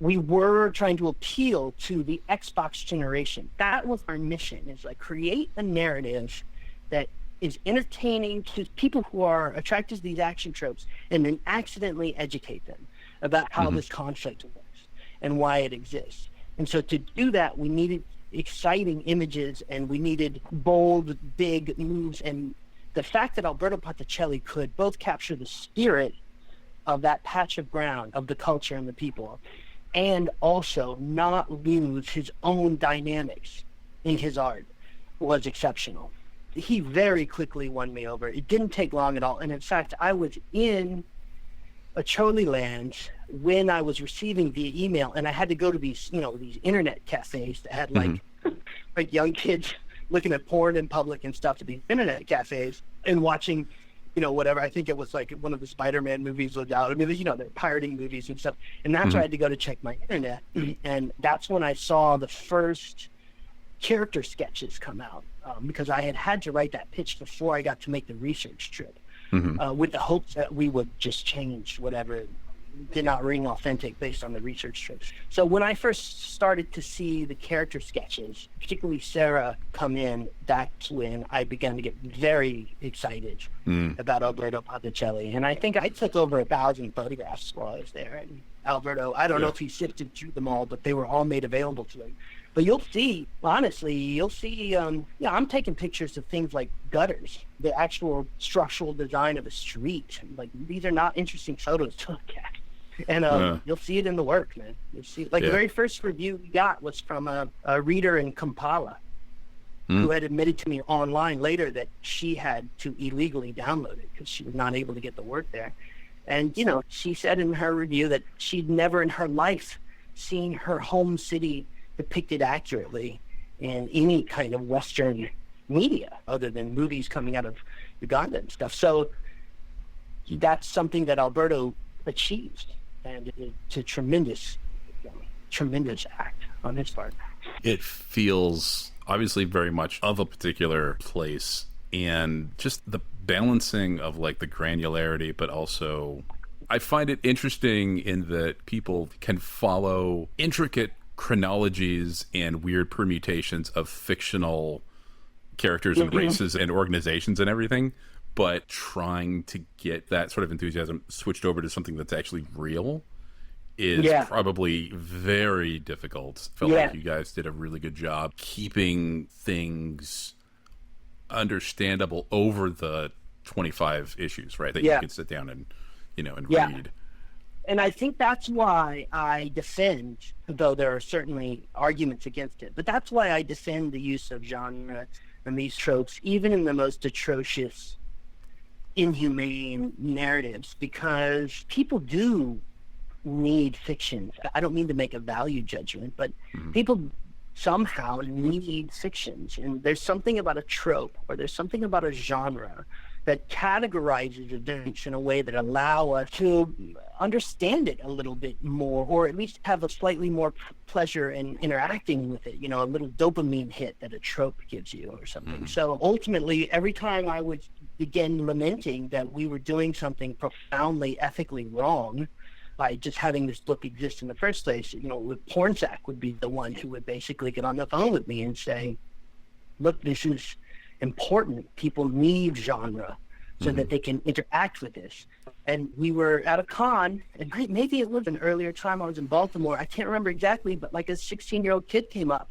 Speaker 3: we were trying to appeal to the Xbox generation. That was our mission, is like create a narrative that is entertaining to people who are attracted to these action tropes, and then accidentally educate them about how this conflict works and why it exists. And so to do that, we needed exciting images, and we needed bold, big moves. And the fact that Alberto Ponticelli could both capture the spirit of that patch of ground, of the culture and the people, and also not lose his own dynamics in his art was exceptional. He very quickly won me over. It didn't take long at all. And in fact, I was in Acholi Land when I was receiving the email, and I had to go to these, these internet cafes that had like young kids looking at porn in public and stuff, to these internet cafes and watching, whatever. I think it was like one of the Spider-Man movies was out. I mean, they're pirating movies and stuff. And that's where I had to go to check my internet. And that's when I saw the first character sketches come out, because I had to write that pitch before I got to make the research trip. With the hopes that we would just change whatever did not ring authentic based on the research trips. So when I first started to see the character sketches, particularly Sarah, come in, that's when I began to get very excited about Alberto Ponticelli. And I think I took over 1,000 photographs while I was there. And Alberto, I don't know if he sifted through them all, but they were all made available to him. But you'll see, honestly, I'm taking pictures of things like gutters, the actual structural design of a street. Like, these are not interesting photos to look at. And you'll see it in the work, man. You'll see, the very first review we got was from a reader in Kampala who had admitted to me online later that she had to illegally download it because she was not able to get the work there. And, she said in her review that she'd never in her life seen her home city depicted accurately in any kind of Western media other than movies coming out of Uganda and stuff. So that's something that Alberto achieved, and it's a tremendous act on his part.
Speaker 2: It feels obviously very much of a particular place, and just the balancing of like the granularity, but also I find it interesting in that people can follow intricate chronologies and weird permutations of fictional characters and races and organizations and everything, but trying to get that sort of enthusiasm switched over to something that's actually real is probably very difficult. Felt like you guys did a really good job keeping things understandable over the 25 issues, right? That you can sit down and, and read.
Speaker 3: And I think that's why I defend, though there are certainly arguments against it, but that's why I defend the use of genre and these tropes, even in the most atrocious, inhumane narratives, because people do need fiction. I don't mean to make a value judgment, but people somehow need fictions. And there's something about a trope, or there's something about a genre that categorizes events in a way that allow us to understand it a little bit more, or at least have a slightly more pleasure in interacting with it, a little dopamine hit that a trope gives you or something. So ultimately, every time I would begin lamenting that we were doing something profoundly ethically wrong by just having this book exist in the first place, Pornsack would be the one who would basically get on the phone with me and say, look, this is important. People need genre so that they can interact with this. And we were at a con, and maybe it was an earlier time I was in Baltimore. I can't remember exactly, but like a 16-year-old kid came up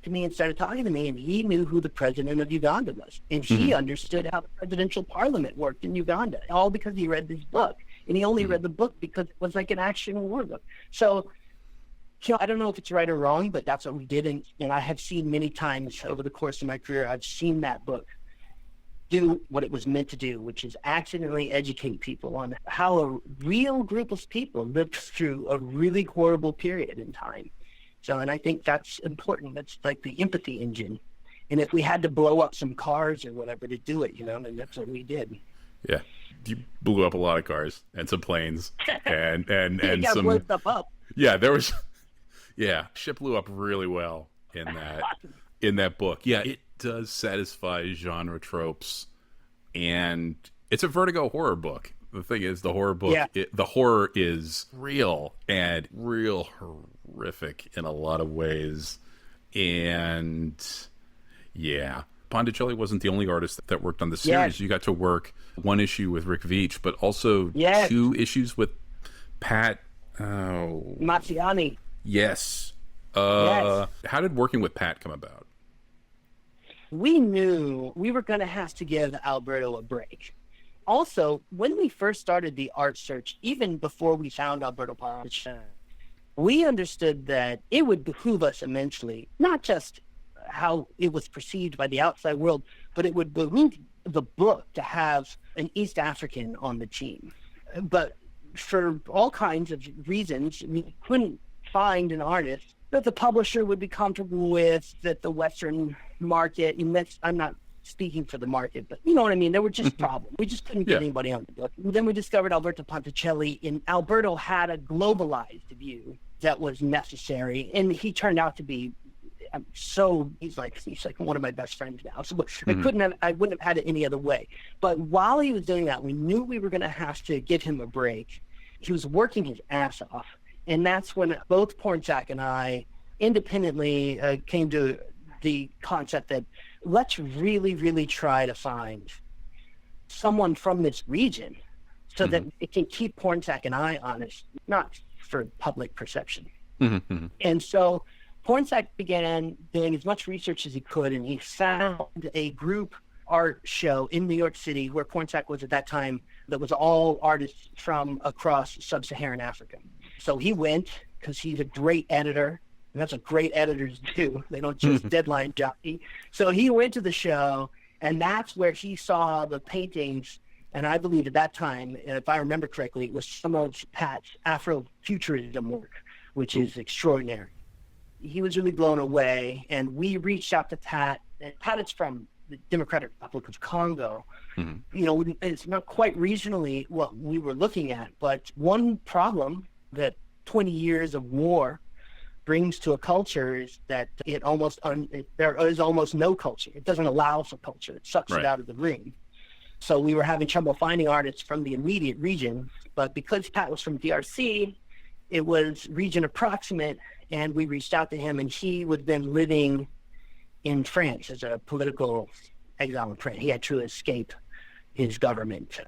Speaker 3: to me and started talking to me, and he knew who the president of Uganda was. And he understood how the presidential parliament worked in Uganda, all because he read this book. And he only read the book because it was like an action war book. So I don't know if it's right or wrong, but that's what we did. And I have seen many times over the course of my career, I've seen that book do what it was meant to do, which is accidentally educate people on how a real group of people lived through a really horrible period in time. So, and I think that's important. That's like the empathy engine. And if we had to blow up some cars or whatever to do it, then that's what we did.
Speaker 2: Yeah. You blew up a lot of cars and some planes and some
Speaker 3: blow stuff up.
Speaker 2: Yeah, there was shit blew up really well in that book. Yeah, it does satisfy genre tropes, and it's a Vertigo horror book. The thing is, the horror book, the horror is real and real horrific in a lot of ways. And yeah, Ponticelli wasn't the only artist that worked on the series. Yes. You got to work one issue with Rick Veitch, but also 2 issues with Pat
Speaker 3: Marciani.
Speaker 2: Yes. How did working with Pat come about?
Speaker 3: We knew we were going to have to give Alberto a break. Also, when we first started the art search, even before we found Alberto Ponticelli, we understood that it would behoove us immensely, not just how it was perceived by the outside world, but it would behoove the book to have an East African on the team. But for all kinds of reasons, we couldn't find an artist that the publisher would be comfortable with, that the Western market, and I'm not speaking for the market, but you know what I mean? There were just problems. We just couldn't get anybody on the book. Then we discovered Alberto Ponticelli, and Alberto had a globalized view that was necessary, and he turned out to be he's like one of my best friends now. So I wouldn't have had it any other way. But while he was doing that, we knew we were going to have to give him a break. He was working his ass off. And that's when both Pornsak and I independently came to the concept that let's really, really try to find someone from this region so that it can keep Pornsak and I honest, not for public perception. And so Pornsak began doing as much research as he could, and he found a group art show in New York City where Pornsak was at that time that was all artists from across sub-Saharan Africa. So he went because he's a great editor, and that's what great editors do. They don't just deadline jockey. So he went to the show, and that's where he saw the paintings. And I believe at that time, if I remember correctly, it was some of Pat's Afrofuturism work, which is extraordinary. He was really blown away, and we reached out to Pat. And Pat is from the Democratic Republic of Congo. It's not quite regionally what we were looking at, but one problem that 20 years of war brings to a culture is that there is almost no culture. It doesn't allow for culture. It sucks it out of the ring. So we were having trouble finding artists from the immediate region, but because Pat was from DRC, it was region approximate, and we reached out to him, and he was then living in France as a political exile in France. He had to escape his government.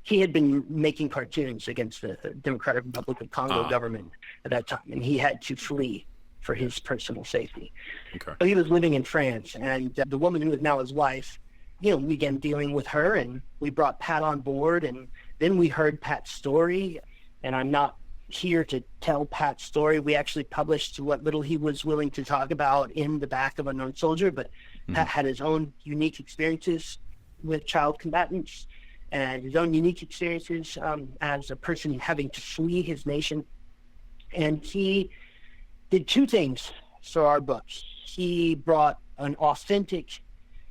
Speaker 3: He had been making cartoons against the Democratic Republic of Congo government at that time, and he had to flee for his personal safety. Okay. So he was living in France, and the woman who is now his wife, we began dealing with her, and we brought Pat on board, and then we heard Pat's story, and I'm not here to tell Pat's story. We actually published what little he was willing to talk about in the back of Unknown Soldier, but Pat had his own unique experiences with child combatants and his own unique experiences as a person having to flee his nation. And he did 2 things for our book. He brought an authentic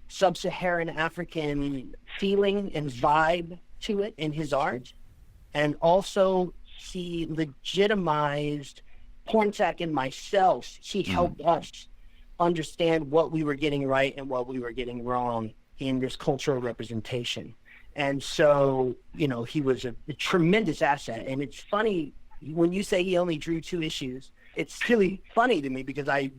Speaker 3: sub-Saharan African feeling and vibe to it in his art, and also he legitimized Pornsak and myself. He helped us understand what we were getting right and what we were getting wrong in this cultural representation. And so, he was a tremendous asset. And it's funny, when you say he only drew 2 issues, it's really funny to me because I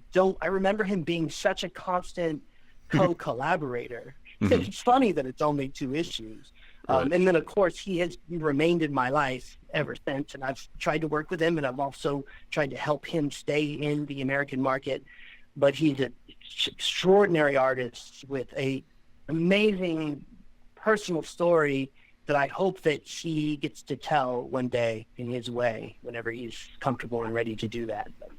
Speaker 3: remember him being such a constant co-collaborator. It's funny that it's only 2 issues. And then, of course, he has remained in my life ever since, and I've tried to work with him, and I've also tried to help him stay in the American market. But he's an extraordinary artist with an amazing personal story that I hope that he gets to tell one day in his way, whenever he's comfortable and ready to do that. But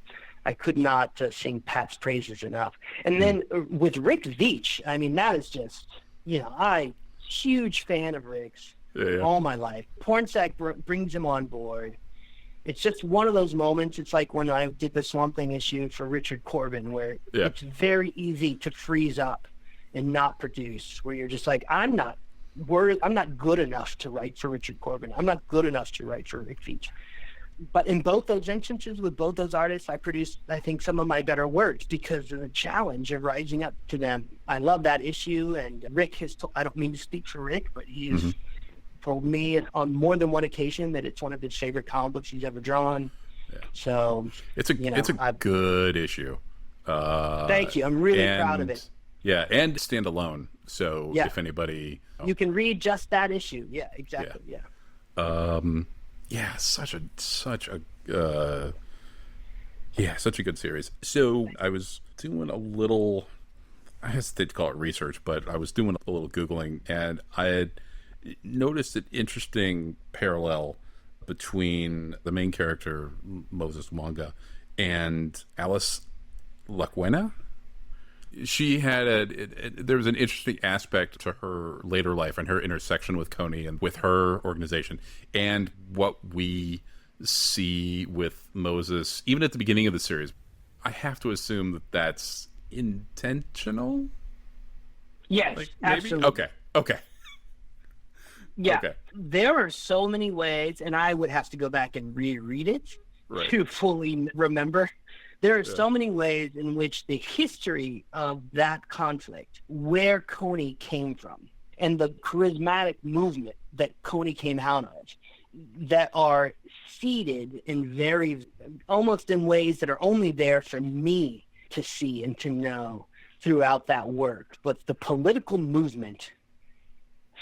Speaker 3: I could not sing Pat's praises enough. And then with Rick Veitch, I mean, that is just, huge fan of Rick's all my life. Pornsak brings him on board. It's just one of those moments. It's like when I did the Swamp Thing issue for Richard Corbin, where it's very easy to freeze up and not produce, where you're just like, I'm not good enough to write for Richard Corbin. I'm not good enough to write for Rick Veitch. But in both those instances, with both those artists, I produced, I think, some of my better works because of the challenge of rising up to them. I love that issue, and Rick has I don't mean to speak for Rick, but he's told me on more than one occasion that it's one of his favorite comic books he's ever drawn. Yeah. So
Speaker 2: it's a good issue.
Speaker 3: Thank you. I'm really proud of it.
Speaker 2: Yeah, and standalone. So if anybody...
Speaker 3: You can read just that issue. Yeah, exactly.
Speaker 2: Yeah. Such a good series. So I was doing a little, I hesitate to call it research, but I was doing a little Googling, and I had noticed an interesting parallel between the main character, Moses Wanga, and Alice Laquena. She had there was an interesting aspect to her later life and her intersection with Coney and with her organization, and what we see with Moses, even at the beginning of the series. I have to assume that that's intentional.
Speaker 3: Yes, absolutely.
Speaker 2: Okay.
Speaker 3: Yeah,
Speaker 2: okay.
Speaker 3: There are so many ways, and I would have to go back and reread it to fully remember. There are so many ways in which the history of that conflict, where Coney came from, and the charismatic movement that Coney came out of, that are seated in almost in ways that are only there for me to see and to know throughout that work. But the political movement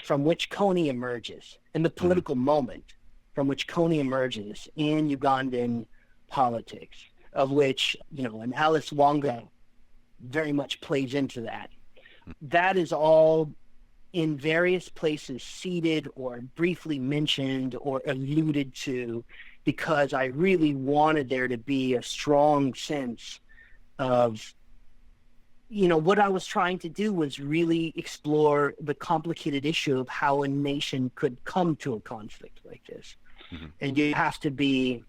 Speaker 3: from which Coney emerges, and the political moment from which Coney emerges in Ugandan politics, of which, and Alice Wanga very much plays into that. That is all in various places seated or briefly mentioned or alluded to, because I really wanted there to be a strong sense of, what I was trying to do was really explore the complicated issue of how a nation could come to a conflict like this. And you have to be,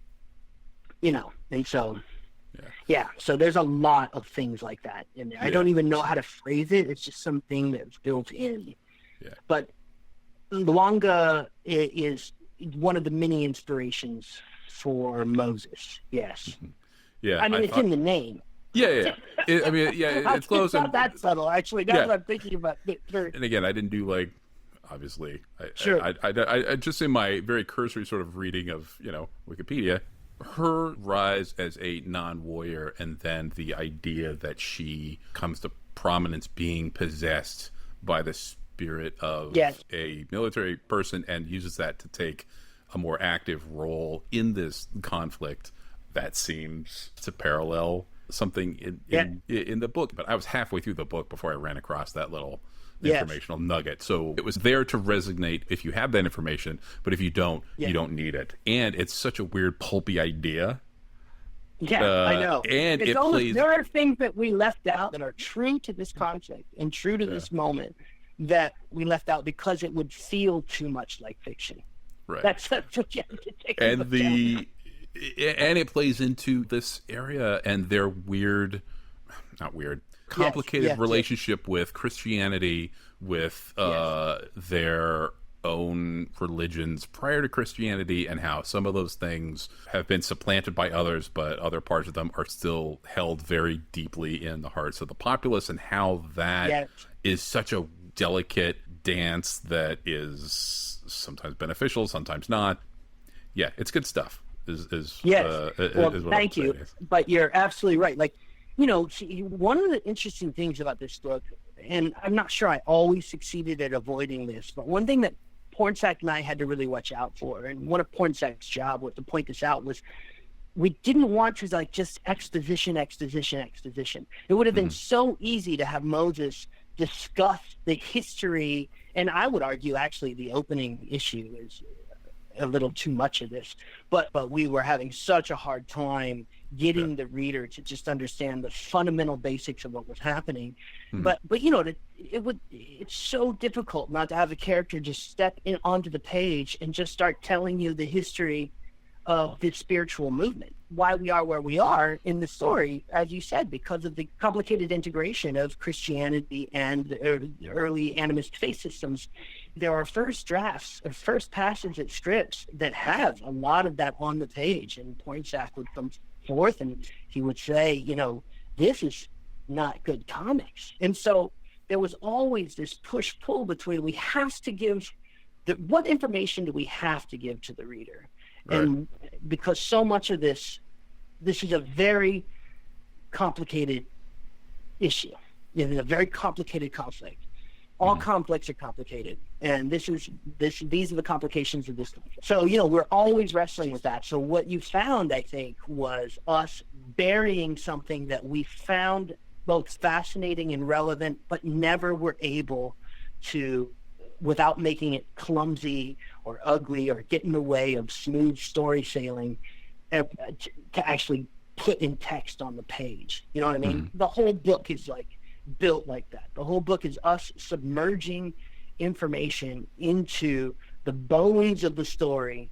Speaker 3: and so... so there's a lot of things like that in there. I don't even know how to phrase it. It's just something that's built in. But Luanga is one of the many inspirations for Moses. Yes.
Speaker 2: Yeah.
Speaker 3: I mean, it's in the name.
Speaker 2: Yeah. It's close.
Speaker 3: It's not that subtle, actually. That's what I'm thinking about.
Speaker 2: And again, I didn't do obviously. I just in my very cursory sort of reading of Wikipedia. Her rise as a non-warrior, and then the idea that she comes to prominence being possessed by the spirit of a military person and uses that to take a more active role in this conflict, that seems to parallel something in the book. But I was halfway through the book before I ran across that little informational nugget. So it was there to resonate if you have that information, but if you don't, you don't need it. And it's such a weird pulpy idea.
Speaker 3: I know.
Speaker 2: And
Speaker 3: there are things that we left out that are true to this conflict and true to this moment that we left out because it would feel too much like fiction.
Speaker 2: Right.
Speaker 3: That's what you have to take.
Speaker 2: And and it plays into this area and their complicated relationship with Christianity, with their own religions prior to Christianity, and how some of those things have been supplanted by others, but other parts of them are still held very deeply in the hearts of the populace, and how that is such a delicate dance that is sometimes beneficial, sometimes not. Yeah, it's good stuff.
Speaker 3: Thank you. But you're absolutely right. One of the interesting things about this book, and I'm not sure I always succeeded at avoiding this, but one thing that Pornsak and I had to really watch out for, and one of Pornsak's job was to point this out, was we didn't want to just exposition. It would have been so easy to have Moses discuss the history, and I would argue actually the opening issue is a little too much of this, but we were having such a hard time getting the reader to just understand the fundamental basics of what was happening. But you know, it's so difficult not to have a character just step in onto the page and just start telling you the history of this spiritual movement, why we are where we are in the story, as you said, because of the complicated integration of Christianity and the early animist faith systems. There are first drafts or first passages at scripts that have a lot of that on the page, and Poinsett would come forth and he would say, you know, this is not good comics. And so there was always this push-pull between, we have to give what information do we have to give to the reader? Right. And because so much of this is a very complicated issue. It's a very complicated conflict. All conflicts are complicated, and these are the complications of this conflict. So, you know, we're always wrestling with that. So what you found, I think, was us burying something that we found both fascinating and relevant, but never were able to, without making it clumsy or ugly or get in the way of smooth story sailing, to actually put in text on the page. You know what I mean? The whole book is like built like that. The whole book is us submerging information into the bones of the story,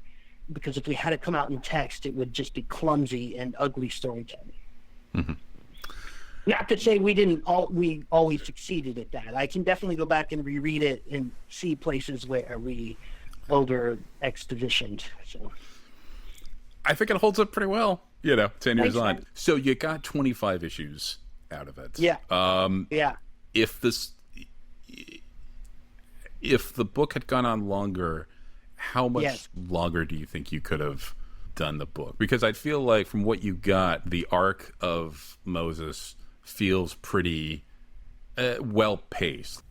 Speaker 3: because if we had it come out in text, it would just be clumsy and ugly storytelling. Not to say we always succeeded at that. I can definitely go back and reread it and see places where we over expositioned. So
Speaker 2: I think it holds up pretty well, you know, 10 years on. So you got 25 issues out of it.
Speaker 3: Yeah.
Speaker 2: If the book had gone on longer, how much longer do you think you could have done the book? Because I feel like from what you got, the arc of Moses feels pretty well paced.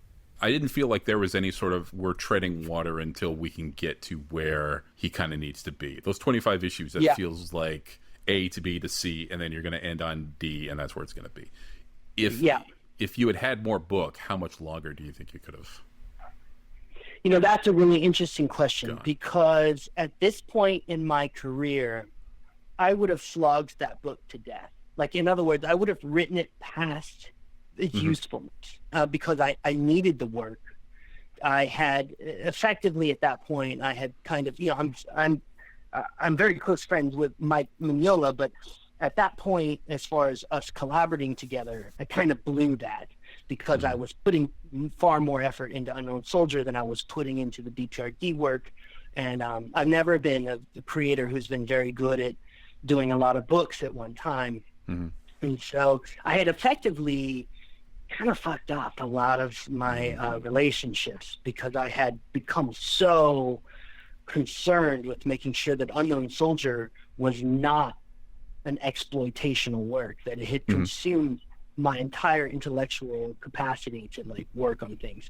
Speaker 2: I didn't feel like there was any sort of, we're treading water until we can get to where he kind of needs to be. Those 25 issues, that feels like A to B to C, and then you're going to end on D, and that's where it's going to be. If you had had more book, how much longer do you think you could have?
Speaker 3: You know, that's a really interesting question, because at this point in my career, I would have slugged that book to death. Like, in other words, I would have written it past its usefulness, because I needed the work. I had effectively at that point, I had kind of, you know, I'm very close friends with Mike Mignola, but at that point, as far as us collaborating together, I kind of blew that, because I was putting far more effort into Unknown Soldier than I was putting into the BPRD work. And I've never been a creator who's been very good at doing a lot of books at one time. And so I had effectively kind of fucked up a lot of my relationships, because I had become so concerned with making sure that Unknown Soldier was not an exploitational work, that it had consumed my entire intellectual capacity to like work on things.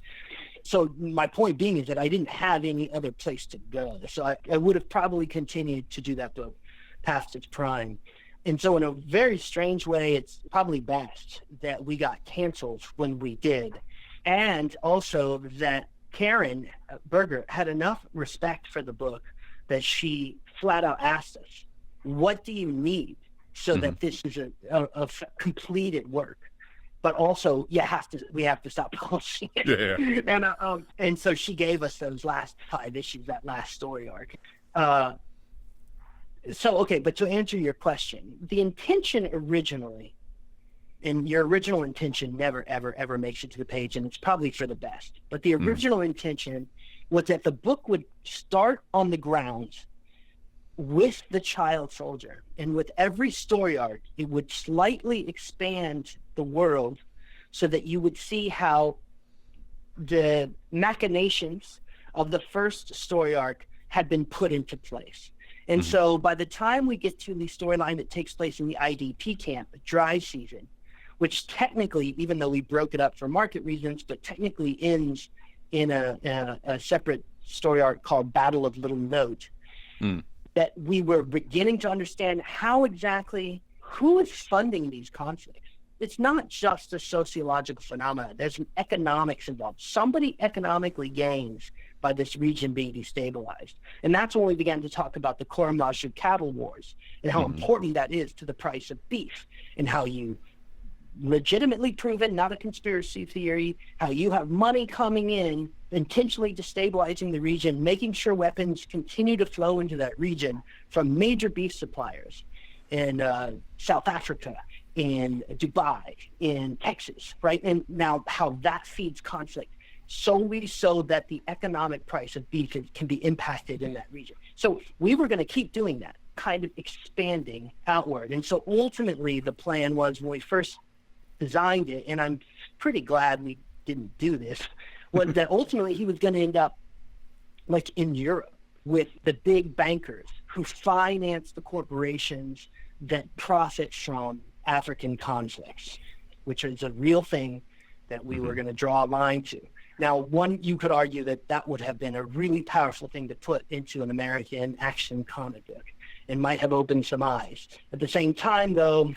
Speaker 3: So my point being is that I didn't have any other place to go. So I would have probably continued to do that book past its prime. And so in a very strange way, it's probably best that we got canceled when we did. And also that Karen Berger had enough respect for the book that she flat out asked us, what do you need so that this is a completed work? But also, we have to stop publishing it. And so she gave us those last 5 issues, that last story arc. But to answer your question, the intention originally, and your original intention never, ever, ever makes it to the page, and it's probably for the best. But the original intention was that the book would start on the grounds with the child soldier, and with every story arc, it would slightly expand the world so that you would see how the machinations of the first story arc had been put into place. And so by the time we get to the storyline that takes place in the IDP camp, dry season, which technically, even though we broke it up for market reasons, but technically ends in a separate story arc called Battle of Little Note, that we were beginning to understand who is funding these conflicts. It's not just a sociological phenomenon. There's an economics involved. Somebody economically gains by this region being destabilized. And that's when we began to talk about the Karamazov cattle wars and how important that is to the price of beef, and how you legitimately proven, not a conspiracy theory, how you have money coming in, intentionally destabilizing the region, making sure weapons continue to flow into that region from major beef suppliers in South Africa, in Dubai, in Texas, right? And now how that feeds conflict, solely so that the economic price of beef can be impacted in that region. So we were going to keep doing that, kind of expanding outward. And so ultimately the plan was, when we first designed it, and I'm pretty glad we didn't do this, was that ultimately he was going to end up like in Europe with the big bankers who finance the corporations that profit from African conflicts, which is a real thing that we were going to draw a line to. Now, you could argue that would have been a really powerful thing to put into an American action comic book and might have opened some eyes. At the same time, though,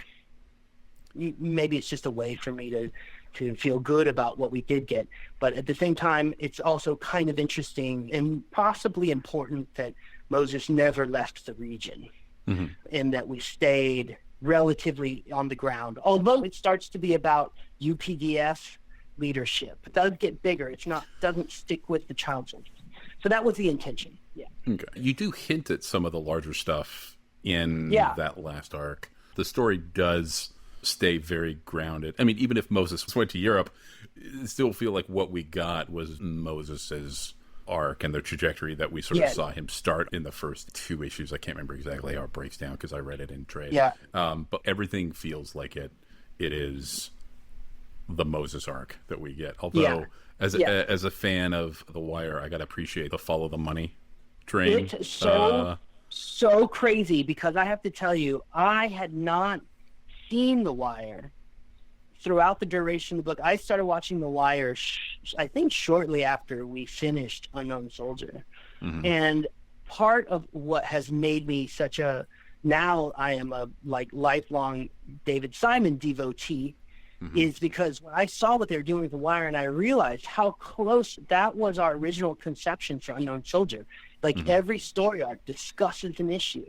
Speaker 3: maybe it's just a way for me to feel good about what we did get. But at the same time, it's also kind of interesting and possibly important that Moses never left the region, and that we stayed relatively on the ground. Although it starts to be about UPDF leadership, it does get bigger. Doesn't stick with the child soldiers. So that was the intention. Yeah.
Speaker 2: Okay. You do hint at some of the larger stuff in that last arc. The story does stay very grounded. I mean, even if Moses went to Europe, it still feel like what we got was Moses's arc and the trajectory that we sort of saw him start in the first 2 issues. I can't remember exactly how it breaks down because I read it in trade.
Speaker 3: Yeah.
Speaker 2: But everything feels like it is the Moses arc that we get. Although, as a fan of The Wire, I got to appreciate the follow the money train.
Speaker 3: It's so crazy, because I have to tell you, I had not seen The Wire throughout the duration of the book. I started watching The Wire, I think, shortly after we finished Unknown Soldier. And part of what has made me now I am a lifelong David Simon devotee, is because when I saw what they were doing with The Wire, and I realized how close that was our original conception for Unknown Soldier. Every story arc discusses an issue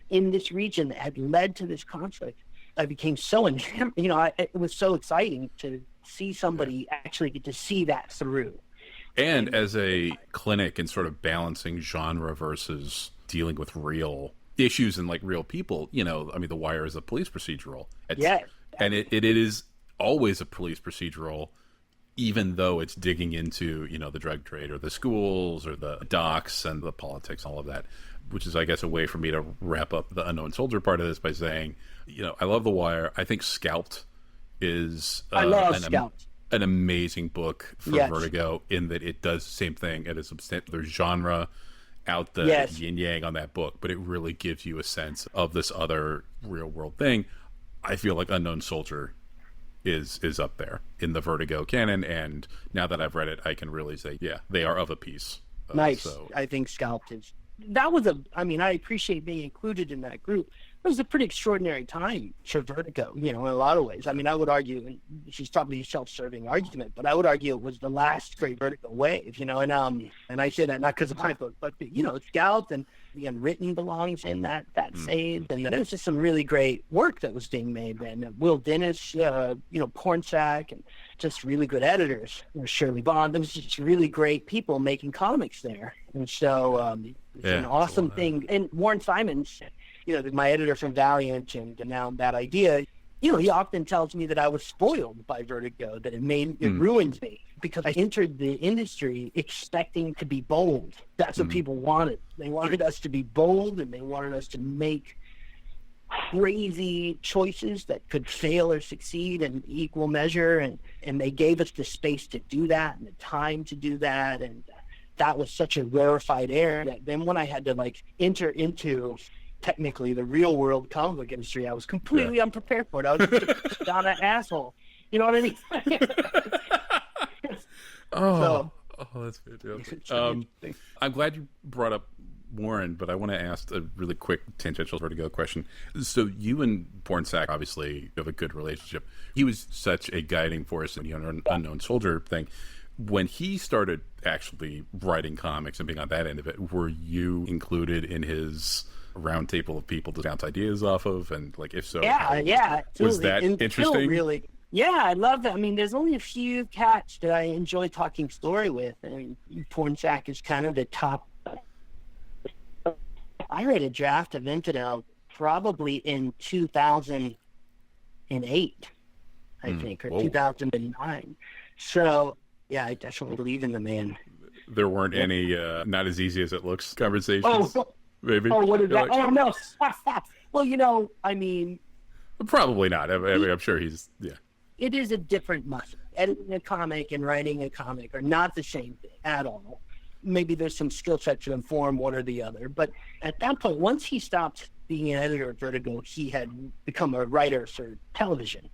Speaker 3: in this region that had led to this conflict. I became so enamored, it was so exciting to see somebody actually get to see that through.
Speaker 2: And as a clinic in sort of balancing genre versus dealing with real issues and real people, I mean, The Wire is a police procedural. And it is always a police procedural, even though it's digging into, the drug trade or the schools or the docks and the politics, all of that, which is, I guess, a way for me to wrap up the Unknown Soldier part of this by saying, I love The Wire. I think Scalped is an amazing book for Vertigo, in that it does the same thing. It is there's genre out the yin yang on that book, but it really gives you a sense of this other real world thing. I feel like Unknown Soldier is up there in the Vertigo canon, and now that I've read it, I can really say, they are of a piece.
Speaker 3: Nice.
Speaker 2: So.
Speaker 3: I think Scalped is. I appreciate being included in that group. It was a pretty extraordinary time for Vertigo, in a lot of ways. I mean, I would argue, and she's probably a self-serving argument, but I would argue it was the last great Vertigo wave, and I say that not because of my book, but, Scalped and The Unwritten belongs in that phase, and there was just some really great work that was being made, and Will Dennis, Pornsack, and just really good editors, Shirley Bond. There was just really great people making comics there, and so it's an awesome thing. And Warren Simons, my editor from Valiant and now Bad Idea, he often tells me that I was spoiled by Vertigo, that it ruined me, because I entered the industry expecting to be bold. That's what people wanted. They wanted us to be bold, and they wanted us to make crazy choices that could fail or succeed in equal measure, and they gave us the space to do that and the time to do that, and that was such a rarefied air that then when I had to enter into technically the real world comic book industry, I was completely unprepared for it. I was just down an asshole. You know what I mean?
Speaker 2: That's fantastic. I'm glad you brought up Warren, but I want to ask a really quick tangential Vertigo question. So you and Pornsack obviously have a good relationship. He was such a guiding force in the Unknown Soldier thing. When he started actually writing comics and being on that end of it, were you included in his round table of people to bounce ideas off of? And like, if so,
Speaker 3: yeah,
Speaker 2: was that
Speaker 3: and
Speaker 2: interesting?
Speaker 3: still really, yeah, I love that. I mean, there's only a few cats that I enjoy talking story with. I mean, Pornsack is kind of the top. I read a draft of Infidel probably in 2008, I think, or 2009. So, yeah, I definitely believe in the man.
Speaker 2: There weren't any not as easy as it looks conversations? Maybe?
Speaker 3: Oh, what is that?
Speaker 2: Like,
Speaker 3: oh, no. Well, I mean...
Speaker 2: Probably not. I mean, I'm sure he's, yeah.
Speaker 3: It is a different muscle. Editing a comic and writing a comic are not the same thing at all. Maybe there's some skill sets to inform one or the other. But at that point, once he stopped being an editor at Vertigo, he had become a writer for television.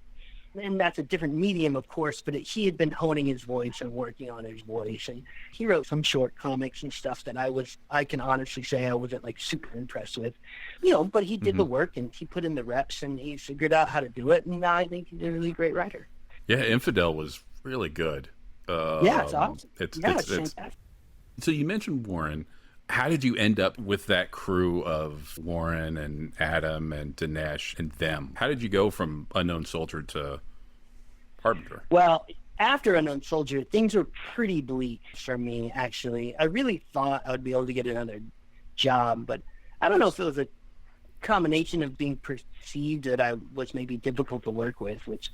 Speaker 3: And that's a different medium, of course, but he had been honing his voice and working on his voice. And he wrote some short comics and stuff that I can honestly say I wasn't like super impressed with, but he did the work and he put in the reps and he figured out how to do it. And I think he's a really great writer.
Speaker 2: Yeah, Infidel was really good.
Speaker 3: Yeah, it's awesome.
Speaker 2: It's
Speaker 3: fantastic.
Speaker 2: So you mentioned Warren. How did you end up with that crew of Warren and Adam and Dinesh and them? How did you go from Unknown Soldier to Harbinger?
Speaker 3: Well, after Unknown Soldier, things were pretty bleak for me, actually. I really thought I would be able to get another job, but I don't know if it was a combination of being perceived that I was maybe difficult to work with, which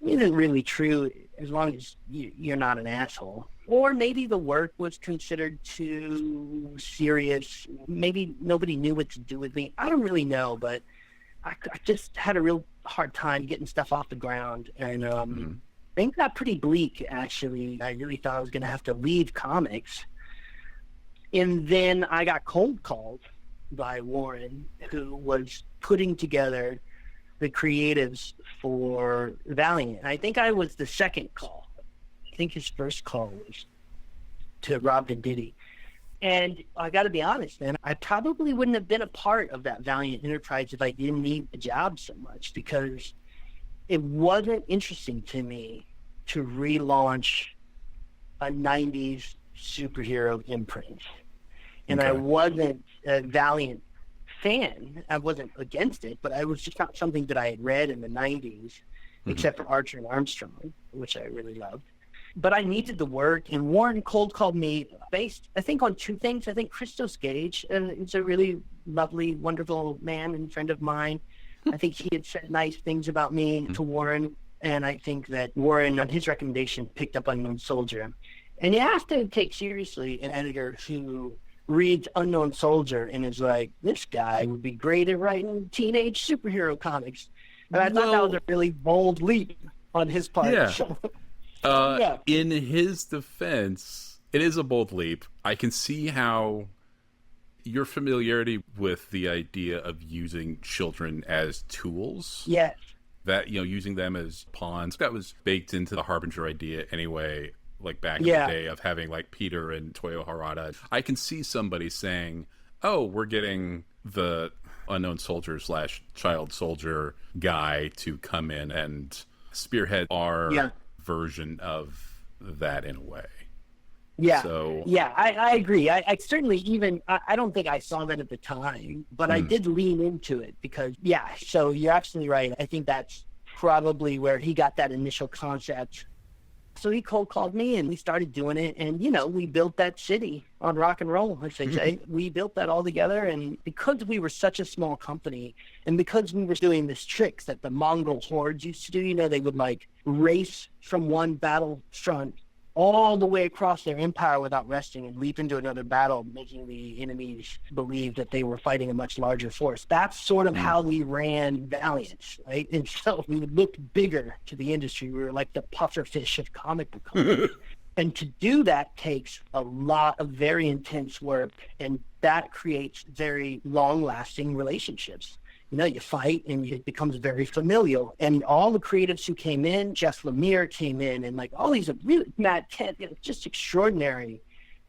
Speaker 3: isn't really true as long as you're not an asshole. Or maybe the work was considered too serious. Maybe nobody knew what to do with me. I don't really know, but I just had a real hard time getting stuff off the ground. And things got pretty bleak, actually. I really thought I was going to have to leave comics. And then I got cold called by Warren, who was putting together the creatives for Valiant. I think I was the second call. I think his first call was to Rob Venditti. And I got to be honest, man, I probably wouldn't have been a part of that Valiant enterprise if I didn't need the job so much, because it wasn't interesting to me to relaunch a 90s superhero imprint. And I wasn't a Valiant fan. I wasn't against it, but I was just not something that I had read in the 90s, except for Archer and Armstrong, which I really loved. But I needed the work, and Warren cold called me based, I think, on two things. I think Christos Gage is a really lovely, wonderful man and friend of mine. I think he had said nice things about me to Warren, and I think that Warren, on his recommendation, picked up Unknown Soldier. And you have to take seriously an editor who reads Unknown Soldier and is like, this guy would be great at writing teenage superhero comics. And I thought that was a really bold leap on his part.
Speaker 2: Yeah. In his defense, it is a bold leap. I can see how your familiarity with the idea of using children as tools.
Speaker 3: Yes.
Speaker 2: That, using them as pawns, that was baked into the Harbinger idea anyway, like back in the day of having like Peter and Toyo Harada. I can see somebody saying, oh, we're getting the Unknown Soldier / Child Soldier guy to come in and spearhead our version of that in a way.
Speaker 3: I agree. I certainly I don't think I saw that at the time, but I did lean into it because so you're absolutely right. I think that's probably where he got that initial concept. So he cold called me and we started doing it, and we built that city on rock and roll, as they say. We built that all together, and because we were such a small company, and because we were doing this trick that the Mongol hordes used to do, they would like race from one battlefront all the way across their empire without resting and leap into another battle, making the enemies believe that they were fighting a much larger force. That's sort of how we ran Valiant, right? And so we looked bigger to the industry. We were like the pufferfish of comic book companies. And to do that takes a lot of very intense work, and that creates very long-lasting relationships. You fight and it becomes very familial. And all the creatives who came in, Jeff Lemire came in, and like all these really Matt Kent, just extraordinary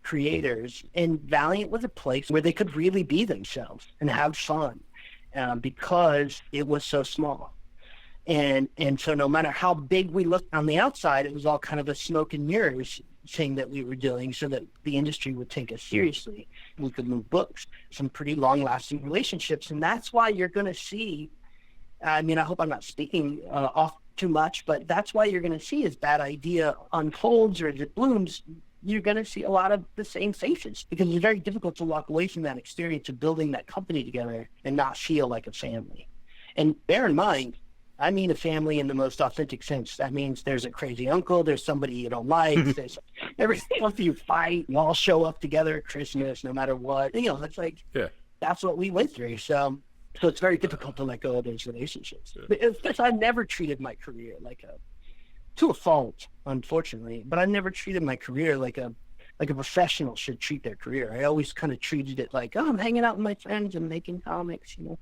Speaker 3: creators. And Valiant was a place where they could really be themselves and have fun because it was so small. And so no matter how big we looked on the outside, it was all kind of a smoke and mirrors. thing that we were doing so that the industry would take us seriously. We could move books, some pretty long-lasting relationships. And that's why you're going to see, I mean, I hope I'm not speaking off too much, but that's why you're going to see as Bad Idea unfolds or as it blooms, you're going to see a lot of the same faces, because it's very difficult to walk away from that experience of building that company together and not feel like a family. And bear in mind, I mean a family in the most authentic sense. That means there's a crazy uncle, there's somebody you don't like, there's everything else, you fight, you all show up together at Christmas, no matter what. You know, it's like, that's what we went through. So it's very difficult to let go of those relationships. Yeah. But I've never treated my career like to a fault, unfortunately, but I never treated my career like a professional should treat their career. I always kind of treated it like, oh, I'm hanging out with my friends and making comics, you know.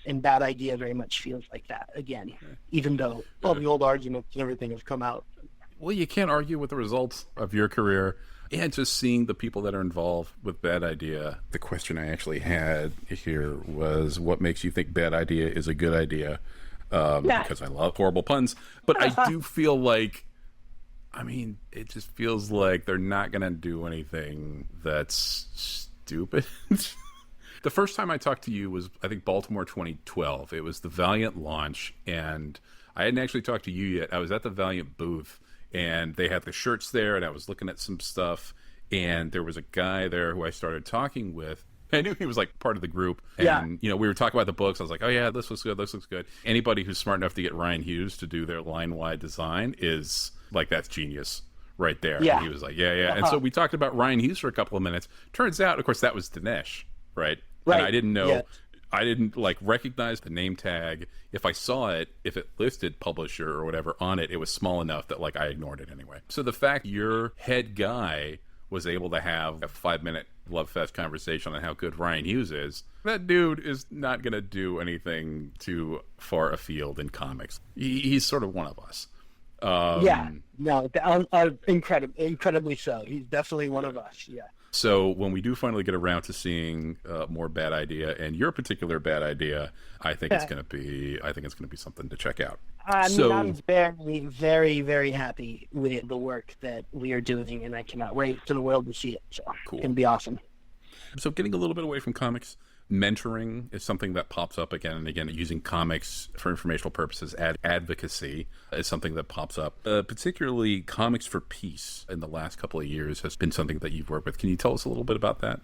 Speaker 3: And Bad Idea very much feels like that again, even though all the old arguments and everything have come out.
Speaker 2: Well, you can't argue with the results of your career and just seeing the people that are involved with Bad Idea. The question I actually had here was, what makes you think Bad Idea is a good idea? Because I love horrible puns, but I do feel like, I mean, it just feels like they're not going to do anything that's stupid. The first time I talked to you was, I think, Baltimore 2012. It was the Valiant launch, and I hadn't actually talked to you yet. I was at the Valiant booth, and they had the shirts there, and I was looking at some stuff, and there was a guy there who I started talking with. I knew he was like part of the group, and you know, we were talking about the books. I was like, oh yeah, this looks good, this looks good. Anybody who's smart enough to get Ryan Hughes to do their line-wide design is like, that's genius right there. And he was like, and so we talked about Ryan Hughes for a couple of minutes. Turns out, of course, that was Dinesh, right? And I didn't know, I didn't like recognize the name tag. If I saw it, if it listed publisher or whatever on it, it was small enough that like I ignored it anyway. So the fact your head guy was able to have a 5-minute love fest conversation on how good Ryan Hughes is, that dude is not going to do anything too far afield in comics. He's sort of one of us.
Speaker 3: Incredibly so. He's definitely one of us. Yeah.
Speaker 2: So when we do finally get around to seeing more Bad Idea and your particular Bad Idea, I think it's going to be something to check out.
Speaker 3: I'm very, very, very happy with the work that we are doing, and I cannot wait for the world to see it. So
Speaker 2: cool.
Speaker 3: It's going to be awesome.
Speaker 2: So getting a little bit away from comics, mentoring is something that pops up again and again. Using comics for informational purposes, advocacy is something that pops up. Particularly Comics for Peace in the last couple of years has been something that you've worked with. Can you tell us a little bit about that?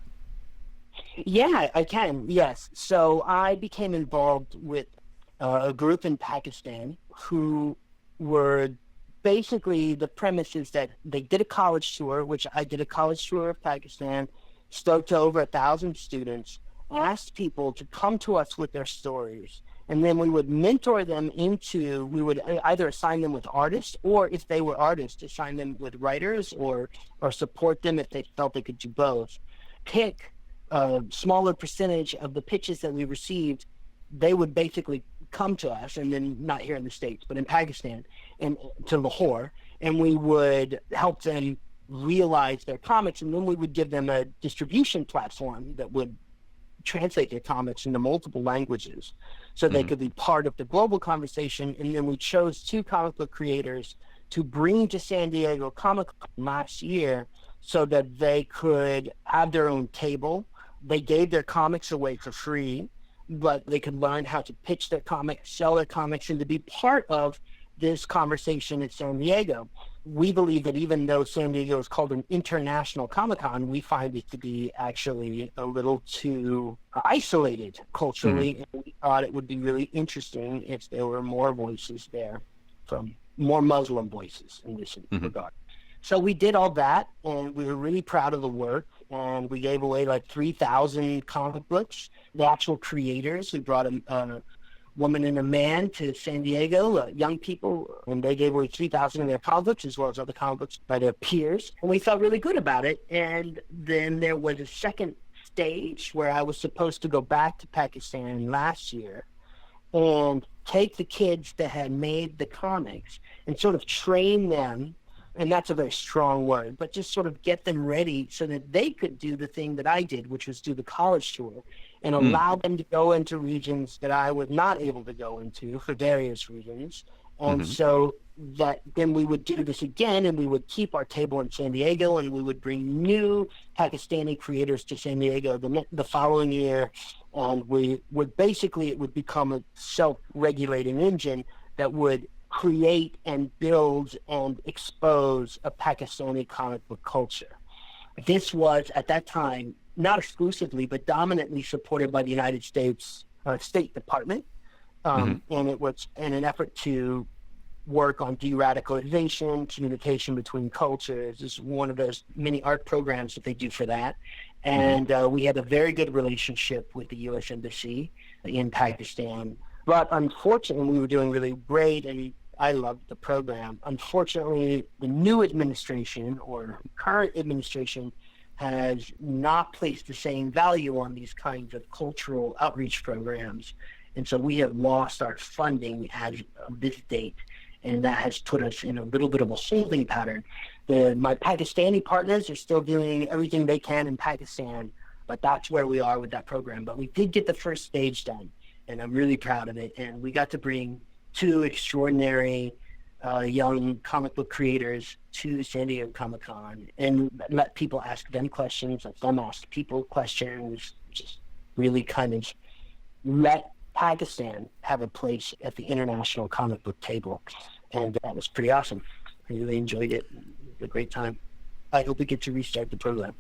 Speaker 3: Yeah, I can. Yes. So I became involved with a group in Pakistan who were basically, the premise is that they did a college tour, which I did a college tour of Pakistan, spoke to over 1,000 students, asked people to come to us with their stories, and then we would mentor them into, we would either assign them with artists, or if they were artists, assign them with writers, or support them if they felt they could do both. Pick a smaller percentage of the pitches that we received. They would basically come to us, and then not here in the States, but in Pakistan, and to Lahore, and we would help them realize their comics, and then we would give them a distribution platform that would translate their comics into multiple languages so they could be part of the global conversation. And then we chose 2 comic book creators to bring to San Diego Comic-Con last year so that they could have their own table. They gave their comics away for free, but they could learn how to pitch their comics, sell their comics, and to be part of this conversation at San Diego. We believe that even though San Diego is called an international Comic-Con, we find it to be actually a little too isolated culturally. And we thought it would be really interesting if there were more voices there, from more Muslim voices in this regard. So we did all that, and we were really proud of the work. And we gave away like 3,000 comic books. The actual creators, we brought a woman and a man to San Diego, young people, and they gave away 3,000 of their comic books, as well as other comic books by their peers. And we felt really good about it. And then there was a second stage where I was supposed to go back to Pakistan last year and take the kids that had made the comics and sort of train them. And that's a very strong word, but just sort of get them ready so that they could do the thing that I did, which was do the college tour, and allow them to go into regions that I was not able to go into for various reasons. And so that then we would do this again, and we would keep our table in San Diego, and we would bring new Pakistani creators to San Diego the following year, and we would basically, it would become a self-regulating engine that would create and build and expose a Pakistani comic book culture. This was, at that time, not exclusively, but dominantly supported by the United States State Department. And it was in an effort to work on de-radicalization, communication between cultures. This is one of those many art programs that they do for that. And we had a very good relationship with the U.S. Embassy in Pakistan. But unfortunately, we were doing really great, and I loved the program. Unfortunately, the new administration, or current administration, has not placed the same value on these kinds of cultural outreach programs. And so we have lost our funding as of this date, and that has put us in a little bit of a holding pattern. My Pakistani partners are still doing everything they can in Pakistan, but that's where we are with that program. But we did get the first stage done, and I'm really proud of it. And we got to bring two extraordinary young comic book creators to San Diego Comic-Con and let people ask them questions, let them ask people questions, just really kind of let Pakistan have a place at the international comic book table. And that was pretty awesome. I really enjoyed it. It was a great time. I hope we get to restart the program.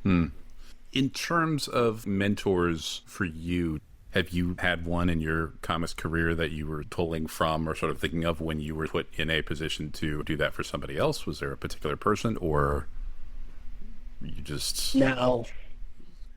Speaker 2: In terms of mentors for you, have you had one in your comics career that you were pulling from or sort of thinking of when you were put in a position to do that for somebody else? Was there a particular person, or you just...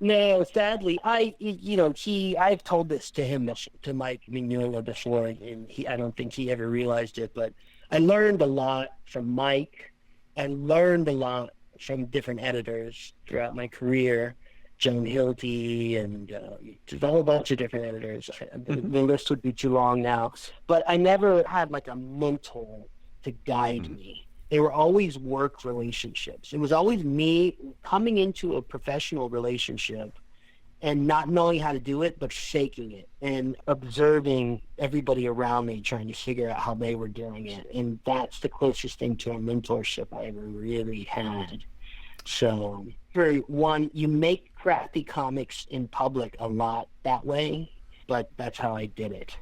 Speaker 3: No, sadly, I've told this to him, to Mike Mignola before, and I don't think he ever realized it, but I learned a lot from Mike. I learned a lot from different editors throughout my career. Joan Hilty, and there's a whole bunch of different editors. The list would be too long now. But I never had like a mentor to guide me. They were always work relationships. It was always me coming into a professional relationship and not knowing how to do it, but shaking it and observing everybody around me trying to figure out how they were doing it. And that's the closest thing to a mentorship I ever really had. So, for one, you make crappy comics in public a lot that way, but that's how I did it.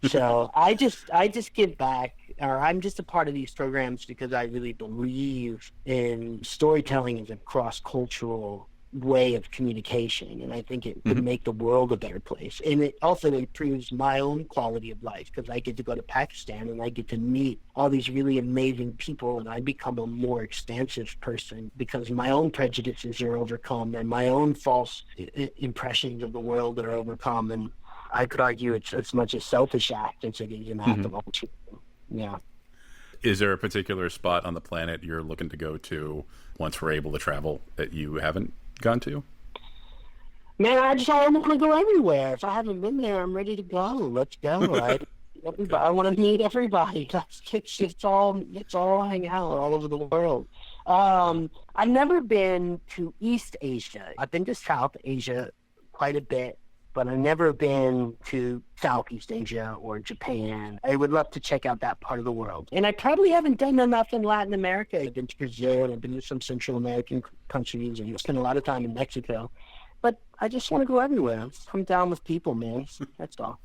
Speaker 3: So I just give back, or I'm just a part of these programs because I really believe in storytelling as a cross-cultural way of communication, and I think it would make the world a better place. And it also improves my own quality of life because I get to go to Pakistan and I get to meet all these really amazing people, and I become a more expansive person because my own prejudices are overcome and my own false impressions of the world are overcome. And I could argue it's as much a selfish act as it is an act of altruism. Yeah.
Speaker 2: Is there a particular spot on the planet you're looking to go to once we're able to travel that you haven't gone to?
Speaker 3: Man, I want to go everywhere. If I haven't been there, I'm ready to go. Let's go. I want to meet everybody. It's all hang out all over the world. I've never been to East Asia. I've been to South Asia quite a bit, but I've never been to Southeast Asia or Japan. I would love to check out that part of the world. And I probably haven't done enough in Latin America. I've been to Brazil, and I've been to some Central American countries, and spent a lot of time in Mexico. But I just want to go everywhere. Come down with people, man. That's all.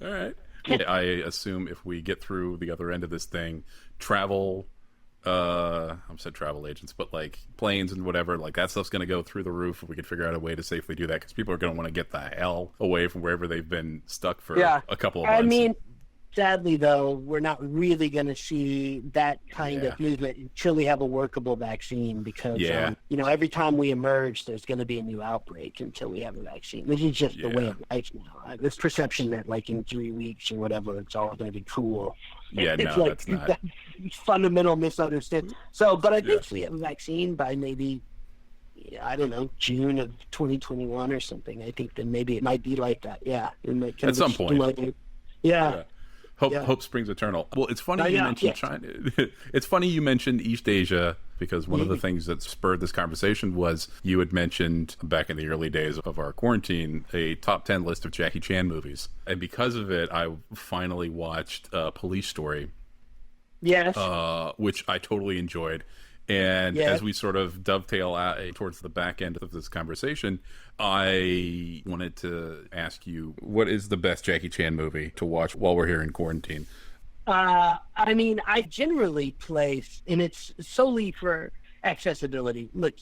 Speaker 2: All right. I assume if we get through the other end of this thing, travel... I said travel agents, but like planes and whatever, like that stuff's going to go through the roof if we could figure out a way to safely do that, because people are going to want to get the hell away from wherever they've been stuck for a couple of months.
Speaker 3: I mean, sadly, though, we're not really going to see that kind of movement until we have a workable vaccine, because, every time we emerge, there's going to be a new outbreak until we have a vaccine. This is just the way of life now. This perception that, like, in 3 weeks or whatever, it's all going to be cool.
Speaker 2: Yeah,
Speaker 3: it's
Speaker 2: no, that's not.
Speaker 3: That fundamental misunderstanding. So, but I think we have a vaccine by maybe, I don't know, June of 2021 or something. I think that maybe it might be like that. Yeah.
Speaker 2: At some point.
Speaker 3: Yeah.
Speaker 2: Hope springs eternal. Well, it's funny you mentioned China. It's funny you mentioned East Asia, because one of the things that spurred this conversation was you had mentioned back in the early days of our quarantine a top 10 list of Jackie Chan movies. And because of it, I finally watched Police Story.
Speaker 3: Yes.
Speaker 2: which I totally enjoyed. And
Speaker 3: Yes.
Speaker 2: as we sort of dovetail towards the back end of this conversation, I wanted to ask you, what is the best Jackie Chan movie to watch while we're here in quarantine?
Speaker 3: I mean, I generally place, and it's solely for accessibility. Look,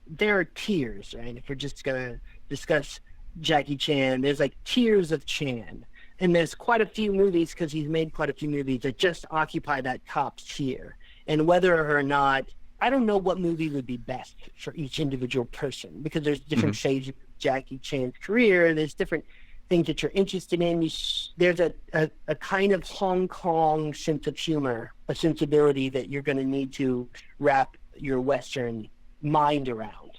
Speaker 3: there are tiers, right? If we're just going to discuss Jackie Chan, there's like tiers of Chan. And there's quite a few movies, because he's made quite a few movies that just occupy that top tier. And whether or not, I don't know what movie would be best for each individual person, because there's different stages of Jackie Chan's career. There's different things that you're interested in. There's a kind of Hong Kong sense of humor, a sensibility that you're going to need to wrap your Western mind around.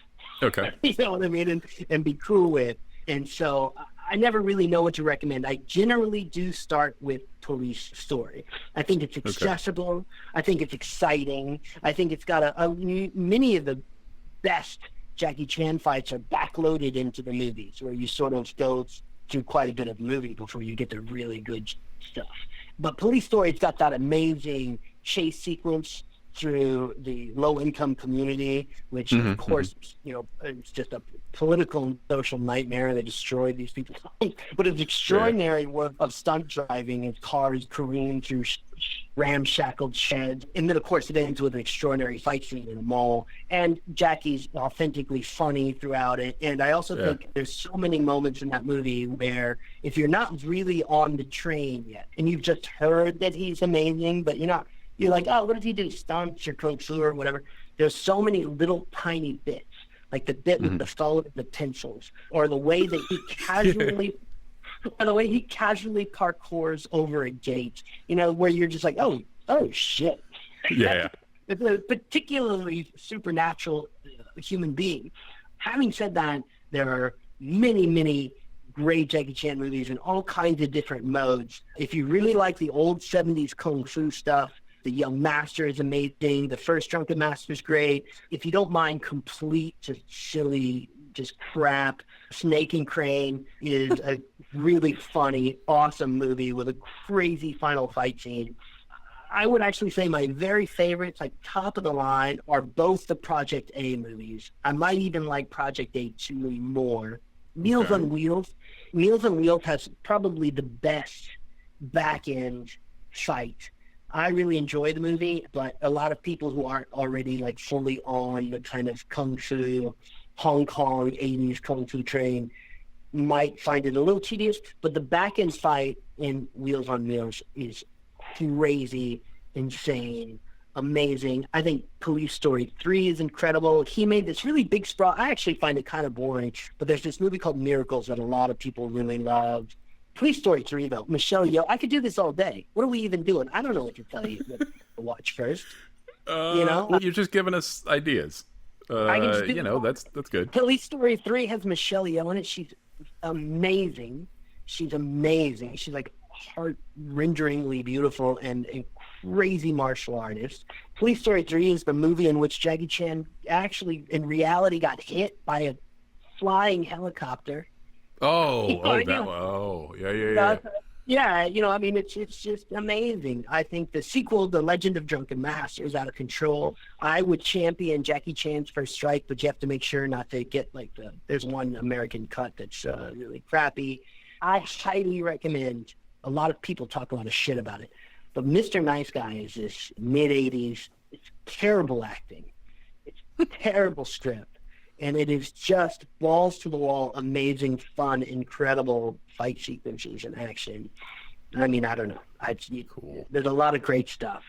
Speaker 2: Okay.
Speaker 3: You know what I mean? And be cool with. And so I never really know what to recommend. I generally do start with Police Story. I think it's accessible. Okay. I think it's exciting. I think it's got many of the best Jackie Chan fights are backloaded into the movies, where you sort of go through quite a bit of the movie before you get the really good stuff. But Police Story's got that amazing chase sequence through the low-income community, which of course, it's just a political and social nightmare. They destroyed these people. But it's extraordinary work of stunt driving and cars careening through ramshackled sheds. And then, of course, it ends with an extraordinary fight scene in a mall. And Jackie's authentically funny throughout it. And I also think there's so many moments in that movie where if you're not really on the train yet, and you've just heard that he's amazing, but you're like, oh, what does he do? Stunts or kung fu or whatever. There's so many little tiny bits, like the bit with the solid potentials, or the way that he casually, parkours over a gate. Where you're just like, oh shit.
Speaker 2: Yeah.
Speaker 3: It's a particularly supernatural human being. Having said that, there are many, many great Jackie Chan movies in all kinds of different modes. If you really like the old 70s kung fu stuff, The Young Master is amazing. The First Drunken Master is great. If you don't mind complete, just silly, just crap, Snake and Crane is a really funny, awesome movie with a crazy final fight scene. I would actually say my very favorites, like top of the line, are both the Project A movies. I might even like Project A 2 more. Meals on Wheels. Meals on Wheels has probably the best back-end fight. I really enjoy the movie, but a lot of people who aren't already like fully on the kind of kung fu, Hong Kong 80s kung fu train might find it a little tedious. But the back end fight in Wheels on Wheels is crazy, insane, amazing. I think Police Story 3 is incredible. He made this really big sprawl. I actually find it kind of boring, but there's this movie called Miracles that a lot of people really love. Police Story 3, though, Michelle Yeoh, I could do this all day. What are we even doing? I don't know what to tell you to watch first.
Speaker 2: Well, you're just giving us ideas.
Speaker 3: I can just
Speaker 2: that's good.
Speaker 3: Police Story 3 has Michelle Yeoh in it. She's amazing. She's like heart-renderingly beautiful and a crazy martial artist. Police Story 3 is the movie in which Jackie Chan actually, in reality, got hit by a flying helicopter.
Speaker 2: Yeah.
Speaker 3: Yeah, I mean, it's just amazing. I think the sequel, The Legend of Drunken Master, is out of control. I would champion Jackie Chan's First Strike, but you have to make sure not to get there's one American cut that's really crappy. I highly recommend, a lot of people talk a lot of shit about it, but Mr. Nice Guy is this mid-80s, it's terrible acting. It's a terrible script. And it is just balls to the wall, amazing, fun, incredible fight sequences and action. I mean, I don't know. Cool. There's a lot of great stuff.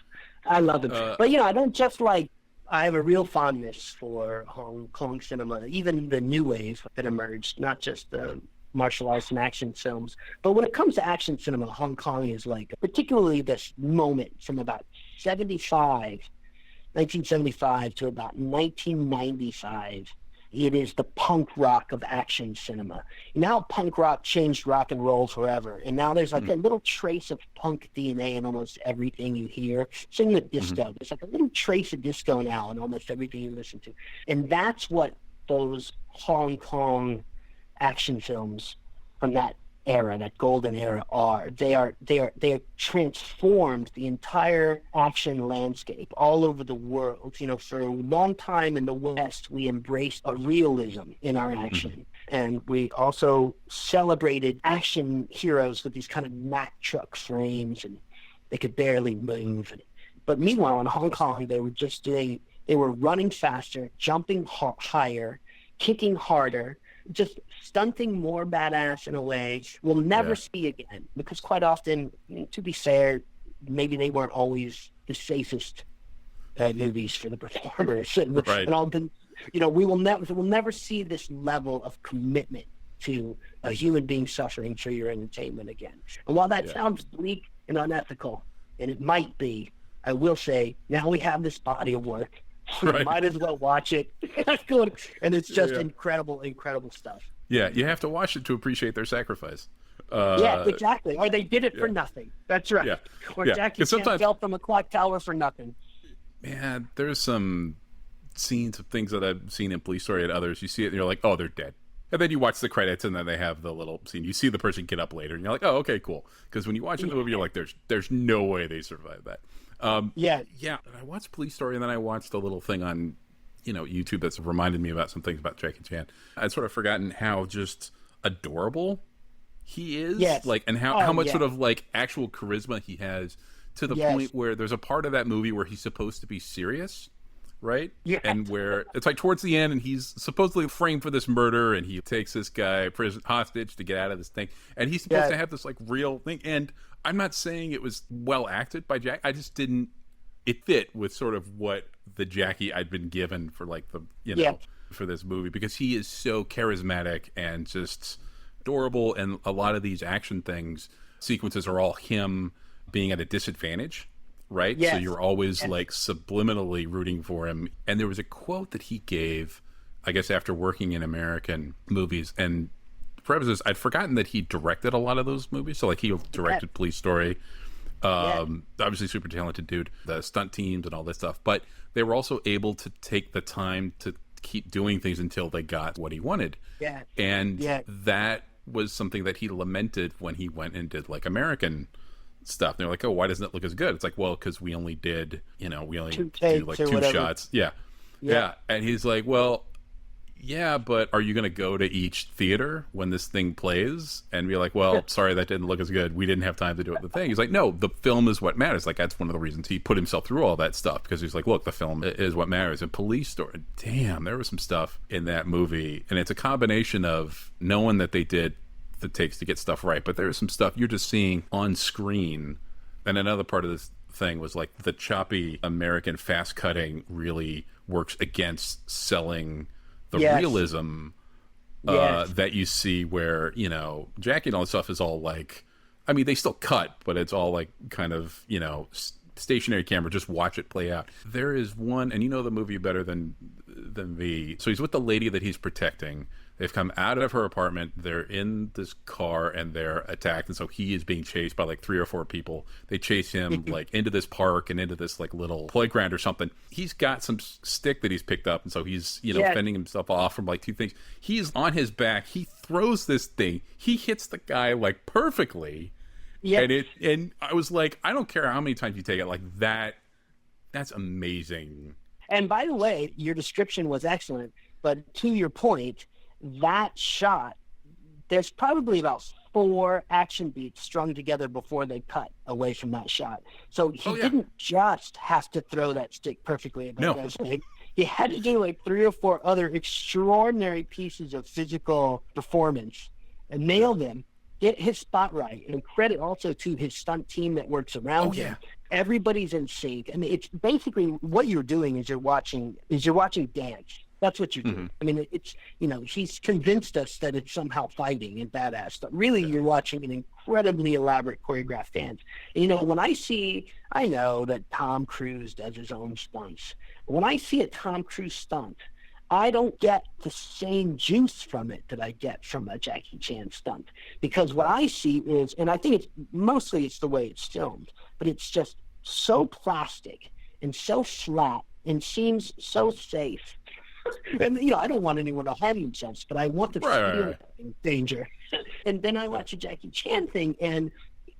Speaker 3: I love it. But, I don't just I have a real fondness for Hong Kong cinema, even the new wave that emerged, not just the martial arts and action films. But when it comes to action cinema, Hong Kong is particularly this moment from about 1975 to about 1995. It is the punk rock of action cinema. Now punk rock changed rock and roll forever. And now there's a little trace of punk DNA in almost everything you hear. Same with disco. There's a little trace of disco now in almost everything you listen to. And that's what those Hong Kong action films from that era, that golden era, are. They are transformed the entire action landscape all over the world. You know, for a long time in the West, we embraced a realism in our action. And we also celebrated action heroes with these kind of Mack truck frames, and they could barely move. But meanwhile, in Hong Kong, they were running faster, jumping higher, kicking harder, just stunting more badass in a way we'll never see again. Because quite often, to be fair, maybe they weren't always the safest movies for the performers. And all the, you know, we'll never see this level of commitment to a human being suffering for your entertainment again. And while that sounds bleak and unethical, and it might be, I will say, now we have this body of work. We might as well watch it. And it's just incredible stuff.
Speaker 2: Yeah, you have to watch it to appreciate their sacrifice.
Speaker 3: Yeah, exactly. Or they did it for nothing. That's right.
Speaker 2: Yeah.
Speaker 3: Or Jackie Chan fell from a clock tower for nothing.
Speaker 2: Man, there's some scenes of things that I've seen in Police Story and others. You see it and you're like, oh, they're dead. And then you watch the credits and then they have the little scene. You see the person get up later and you're like, oh, okay, cool. Because when you watch the movie, you're like, there's no way they survived that. Yeah. I watched Police Story and then I watched a little thing on, you know, YouTube that's reminded me about some things about Jackie Chan. I'd sort of forgotten how just adorable he is.
Speaker 3: Yes.
Speaker 2: Like, and how much sort of like actual charisma he has, to the point where there's a part of that movie where he's supposed to be serious, right? Yeah. And where it's like towards the end and he's supposedly framed for this murder and he takes this guy prison hostage to get out of this thing. And he's supposed to have this like real thing. And I'm not saying it was well acted by Jack. I just didn't, it fit with sort of what the Jackie I'd been given for like the, you know, for this movie, because he is so charismatic and just adorable. And a lot of these action sequences are all him being at a disadvantage, right? So you're always like subliminally rooting for him. And there was a quote that he gave, I guess, after working in American movies. And for episodes, I'd forgotten that he directed a lot of those movies. So like he directed Police Story, obviously super talented dude, the stunt teams and all this stuff. But they were also able to take the time to keep doing things until they got what he wanted. Yeah. And that was something that he lamented when he went and did like American stuff. And they're like, oh, why doesn't it look as good? It's like, well, because we only did, you know, we only do like 2 shots. Yeah. And he's like, well, yeah, but are you going to go to each theater when this thing plays and be like, well, sorry, that didn't look as good. We didn't have time to do it. The thing. He's like, no, the film is what matters. Like, that's one of the reasons he put himself through all that stuff, because he's like, look, the film is what matters. And Police Story, damn, there was some stuff in that movie. And it's a combination of knowing that they did the takes to get stuff right, but there's some stuff you're just seeing on screen. And another part of this thing was like the choppy American fast cutting really works against selling the realism that you see, where, you know, Jackie and all this stuff is all like, I mean, they still cut, but it's all like kind of, you know, stationary camera, just watch it play out. There is one, and you know the movie better than me. So he's with the lady that he's protecting. They've come out of her apartment. They're in this car and they're attacked. And so he is being chased by like 3 or 4 people. They chase him like into this park and into this like little playground or something. He's got some stick that he's picked up. And so he's, you know, fending himself off from like 2 things. He's on his back. He throws this thing. He hits the guy like perfectly. Yeah. And I was like, I don't care how many times you take it, like that's amazing.
Speaker 3: And by the way, your description was excellent. But to your point, that shot, there's probably about 4 action beats strung together before they cut away from that shot. So he didn't just have to throw that stick perfectly at that guy's leg. He had to do like 3 or 4 other extraordinary pieces of physical performance and nail them, get his spot right. And credit also to his stunt team that works around him. Everybody's in sync. I mean, it's basically what you're doing is you're watching dance. That's what you're doing. I mean, it's, you know, he's convinced us that it's somehow fighting and badass, but really you're watching an incredibly elaborate choreographed dance. And, you know, when I know that Tom Cruise does his own stunts. When I see a Tom Cruise stunt, I don't get the same juice from it that I get from a Jackie Chan stunt, because what I see is, and I think it's mostly the way it's filmed, but it's just so plastic and so flat and seems so safe. And, you know, I don't want anyone to harm themselves, but I want to feel in danger. And then I watch a Jackie Chan thing, and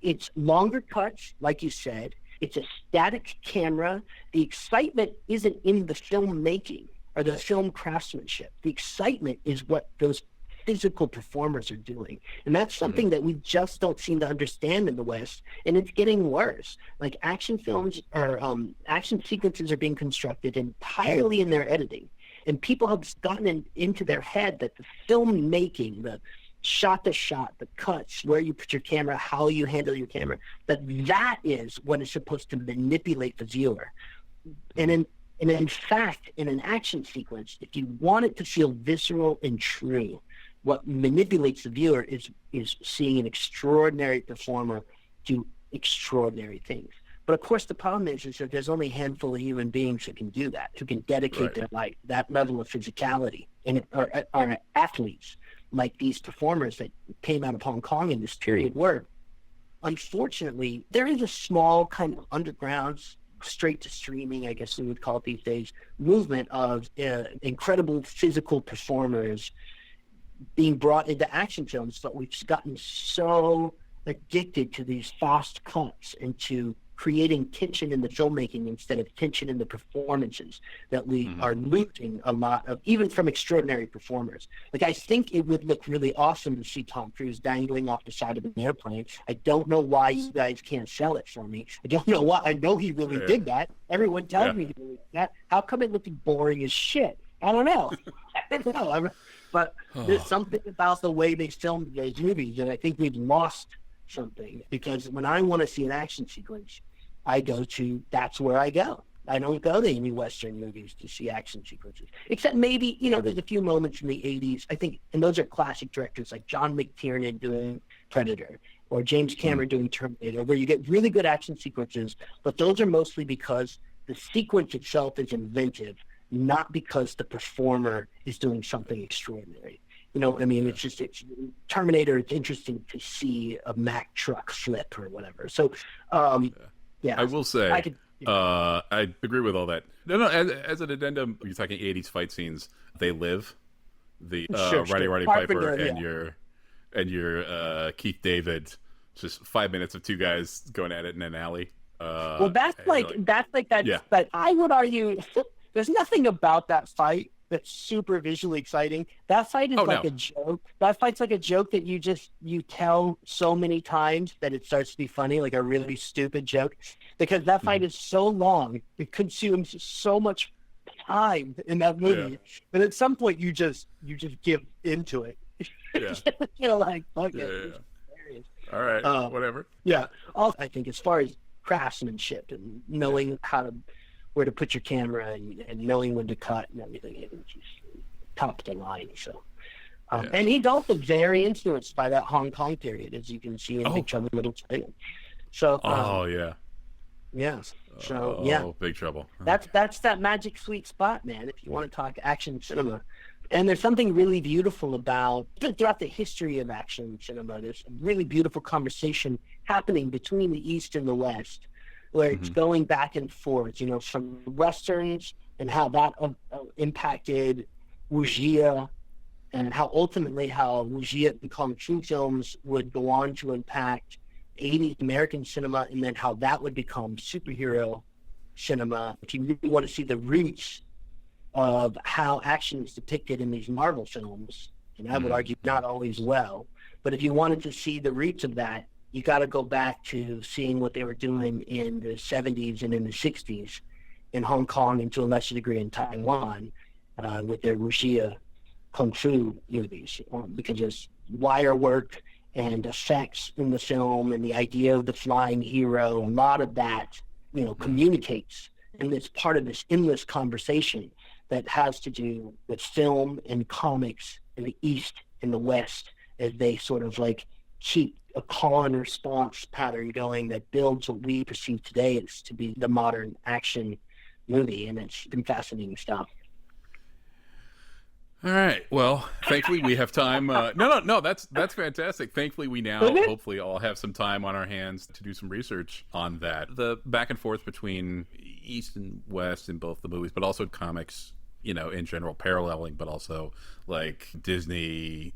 Speaker 3: it's longer cuts, like you said. It's a static camera. The excitement isn't in the filmmaking or the film craftsmanship. The excitement is what those physical performers are doing. And that's something that we just don't seem to understand in the West. And it's getting worse. Like action films or action sequences are being constructed entirely in their editing. And people have gotten into their head that the filmmaking, the shot to shot, the cuts, where you put your camera, how you handle your camera, that is what is supposed to manipulate the viewer. And in fact, in an action sequence, if you want it to feel visceral and true, what manipulates the viewer is seeing an extraordinary performer do extraordinary things. But of course, the problem is that there's only a handful of human beings who can do that, who can dedicate their life, that level of physicality, and are athletes like these performers that came out of Hong Kong in this period were. Unfortunately, there is a small kind of underground, straight to streaming, I guess we would call it these days, movement of incredible physical performers being brought into action films, but we've gotten so addicted to these fast cuts and to creating tension in the filmmaking instead of tension in the performances that we are losing a lot of, even from extraordinary performers. Like, I think it would look really awesome to see Tom Cruise dangling off the side of an airplane. I don't know why you guys can't sell it for me. I don't know why. I know he really did that. Everyone tells me he really did that. How come it looked boring as shit? I don't know. I don't know. But there's something about the way they filmed these movies, and I think we've lost something, because when I want to see an action sequence, that's where I go. I don't go to any Western movies to see action sequences, except maybe, there's a few moments in the 80s, I think, and those are classic directors like John McTiernan doing Predator or James Cameron doing Terminator, where you get really good action sequences, but those are mostly because the sequence itself is inventive, not because the performer is doing something extraordinary. You know what I mean? It's Terminator, it's interesting to see a Mack truck flip or whatever. So, yeah,
Speaker 2: I will say, I agree with all that. No, as an addendum, you're talking 80s fight scenes. They live. The Roddy Piper and your Keith David, just 5 minutes of two guys going at it in an alley.
Speaker 3: Well, that's that. Yeah. But I would argue there's nothing about that fight that's super visually exciting. That fight is a joke. That fight's like a joke that you tell so many times that it starts to be funny, like a really stupid joke, because that fight is so long. It consumes so much time in that movie. But at some point you just give into it. You're like, fuck it.
Speaker 2: All right, whatever.
Speaker 3: Yeah. Also, I think as far as craftsmanship and knowing where to put your camera and knowing when to cut and everything, it's just top of the line. So, and he's also very influenced by that Hong Kong period, as you can see in Big Trouble in Little China. So, So,
Speaker 2: Big Trouble.
Speaker 3: That's that magic sweet spot, man. If you want to talk action cinema. And there's something really beautiful about, throughout the history of action cinema, there's a really beautiful conversation happening between the East and the West, where it's going back and forth, from Westerns and how that impacted wuxia, and how ultimately how wuxia and Kung Fu films would go on to impact 80s American cinema, and then how that would become superhero cinema. If you really want to see the roots of how action is depicted in these Marvel films, and I would argue not always well, but if you wanted to see the roots of that, you got to go back to seeing what they were doing in the 70s and in the 60s in Hong Kong, and to a lesser degree in Taiwan, with their wuxia Kung Fu movies, because just wire work and effects in the film and the idea of the flying hero, a lot of that, communicates, and it's part of this endless conversation that has to do with film and comics in the East and the West, as they sort of like keep a call and response pattern going that builds what we perceive today as to be the modern action movie. And it's been fascinating stuff.
Speaker 2: All right. Well, thankfully we have time. No, that's fantastic. Thankfully we now hopefully all have some time on our hands to do some research on that. The back and forth between East and West in both the movies, but also comics, in general, paralleling, but also like Disney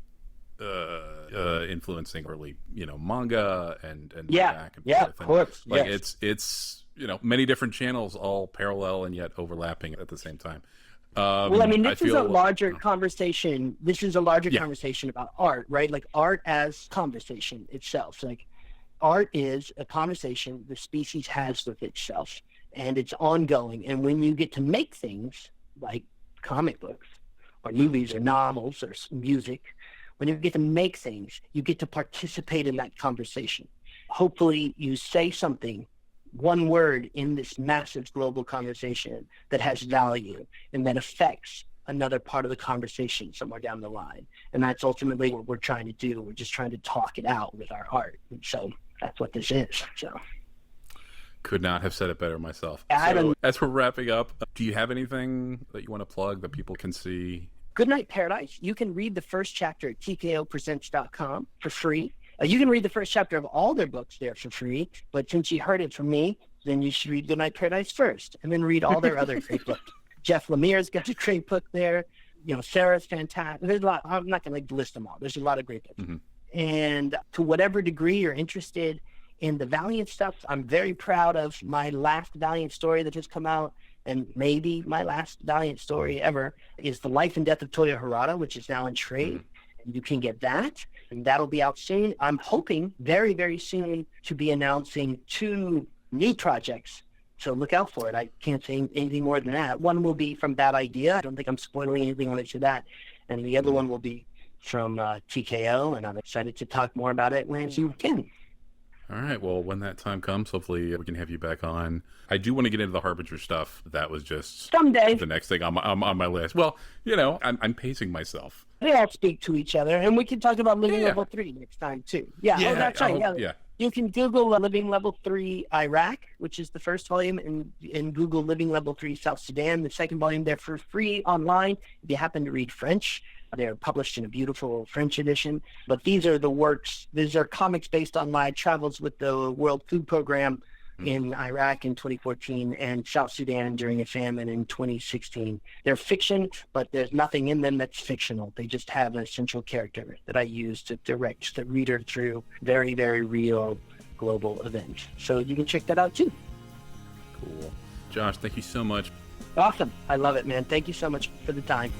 Speaker 2: influencing early, manga and
Speaker 3: Yeah,
Speaker 2: back and
Speaker 3: yeah,
Speaker 2: forth.
Speaker 3: of course.
Speaker 2: Like
Speaker 3: yes.
Speaker 2: it's many different channels all parallel and yet overlapping at the same time.
Speaker 3: Well, I mean, this is a larger
Speaker 2: oh,
Speaker 3: conversation. This is a larger
Speaker 2: Yeah.
Speaker 3: conversation about art, right? Like art as conversation itself. So, like, art is a conversation the species has with itself, and it's ongoing. And when you get to make things like comic books or movies or novels or music, when you get to make things, you get to participate in that conversation. Hopefully, you say something, one word in this massive global conversation that has value and that affects another part of the conversation somewhere down the line. And that's ultimately what we're trying to do. We're just trying to talk it out with our art. And so that's what this is. So
Speaker 2: Could not have said it better myself.
Speaker 3: Adam,
Speaker 2: So, as we're wrapping up, do you have anything that you want to plug that people can see?
Speaker 3: Goodnight PARADISE. You can read the first chapter at tkopresents.com for free. You can read the first chapter of all their books there for free, but since you heard it from me, then you should read Goodnight PARADISE first, and then read all their other great books. Jeff Lemire's got a great book there. Sarah's fantastic. There's a lot. I'm not going to list them all. There's a lot of great books.
Speaker 2: Mm-hmm.
Speaker 3: And to whatever degree you're interested in the Valiant stuff, I'm very proud of my last Valiant story that has come out, and maybe my last Valiant story ever is The Life and Death of Toyo Harada, which is now in trade. Mm-hmm. You can get that, and that'll be out soon. I'm hoping very, very soon to be announcing 2 new projects, so look out for it. I can't say anything more than that. One will be from Bad Idea. I don't think I'm spoiling anything on it to that. And the other one will be from TKO, and I'm excited to talk more about it when you can.
Speaker 2: All right. Well, when that time comes, hopefully we can have you back on. I do want to get into the Harbinger stuff. That was just
Speaker 3: someday
Speaker 2: the next thing on my list. Well, I'm pacing myself.
Speaker 3: They all speak to each other, and we can talk about Living Level 3 next time too. Yeah, that's right. Yeah. You can Google Living Level 3 Iraq, which is the first volume, and Google Living Level 3 South Sudan, the second volume. They're for free online if you happen to read French. They're published in a beautiful French edition. But these are the works. These are comics based on my travels with the World Food Program in Iraq in 2014 and South Sudan during a famine in 2016. They're fiction, but there's nothing in them that's fictional. They just have an essential character that I use to direct the reader through very, very real global events. So you can check that out too.
Speaker 2: Cool. Josh, thank you so much.
Speaker 3: Awesome. I love it, man. Thank you so much for the time.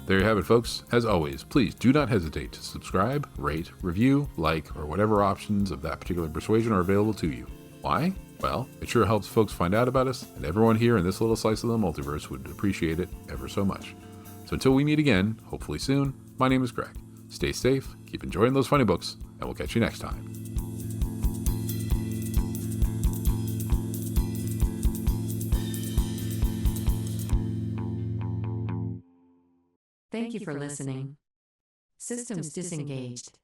Speaker 2: There you have it, folks. As always, please do not hesitate to subscribe, rate, review, like, or whatever options of that particular persuasion are available to you. Why? Well, it sure helps folks find out about us, and everyone here in this little slice of the multiverse would appreciate it ever so much. So until we meet again, hopefully soon, my name is Greg. Stay safe, keep enjoying those funny books, and we'll catch you next time.
Speaker 1: Thank you for listening. Systems disengaged.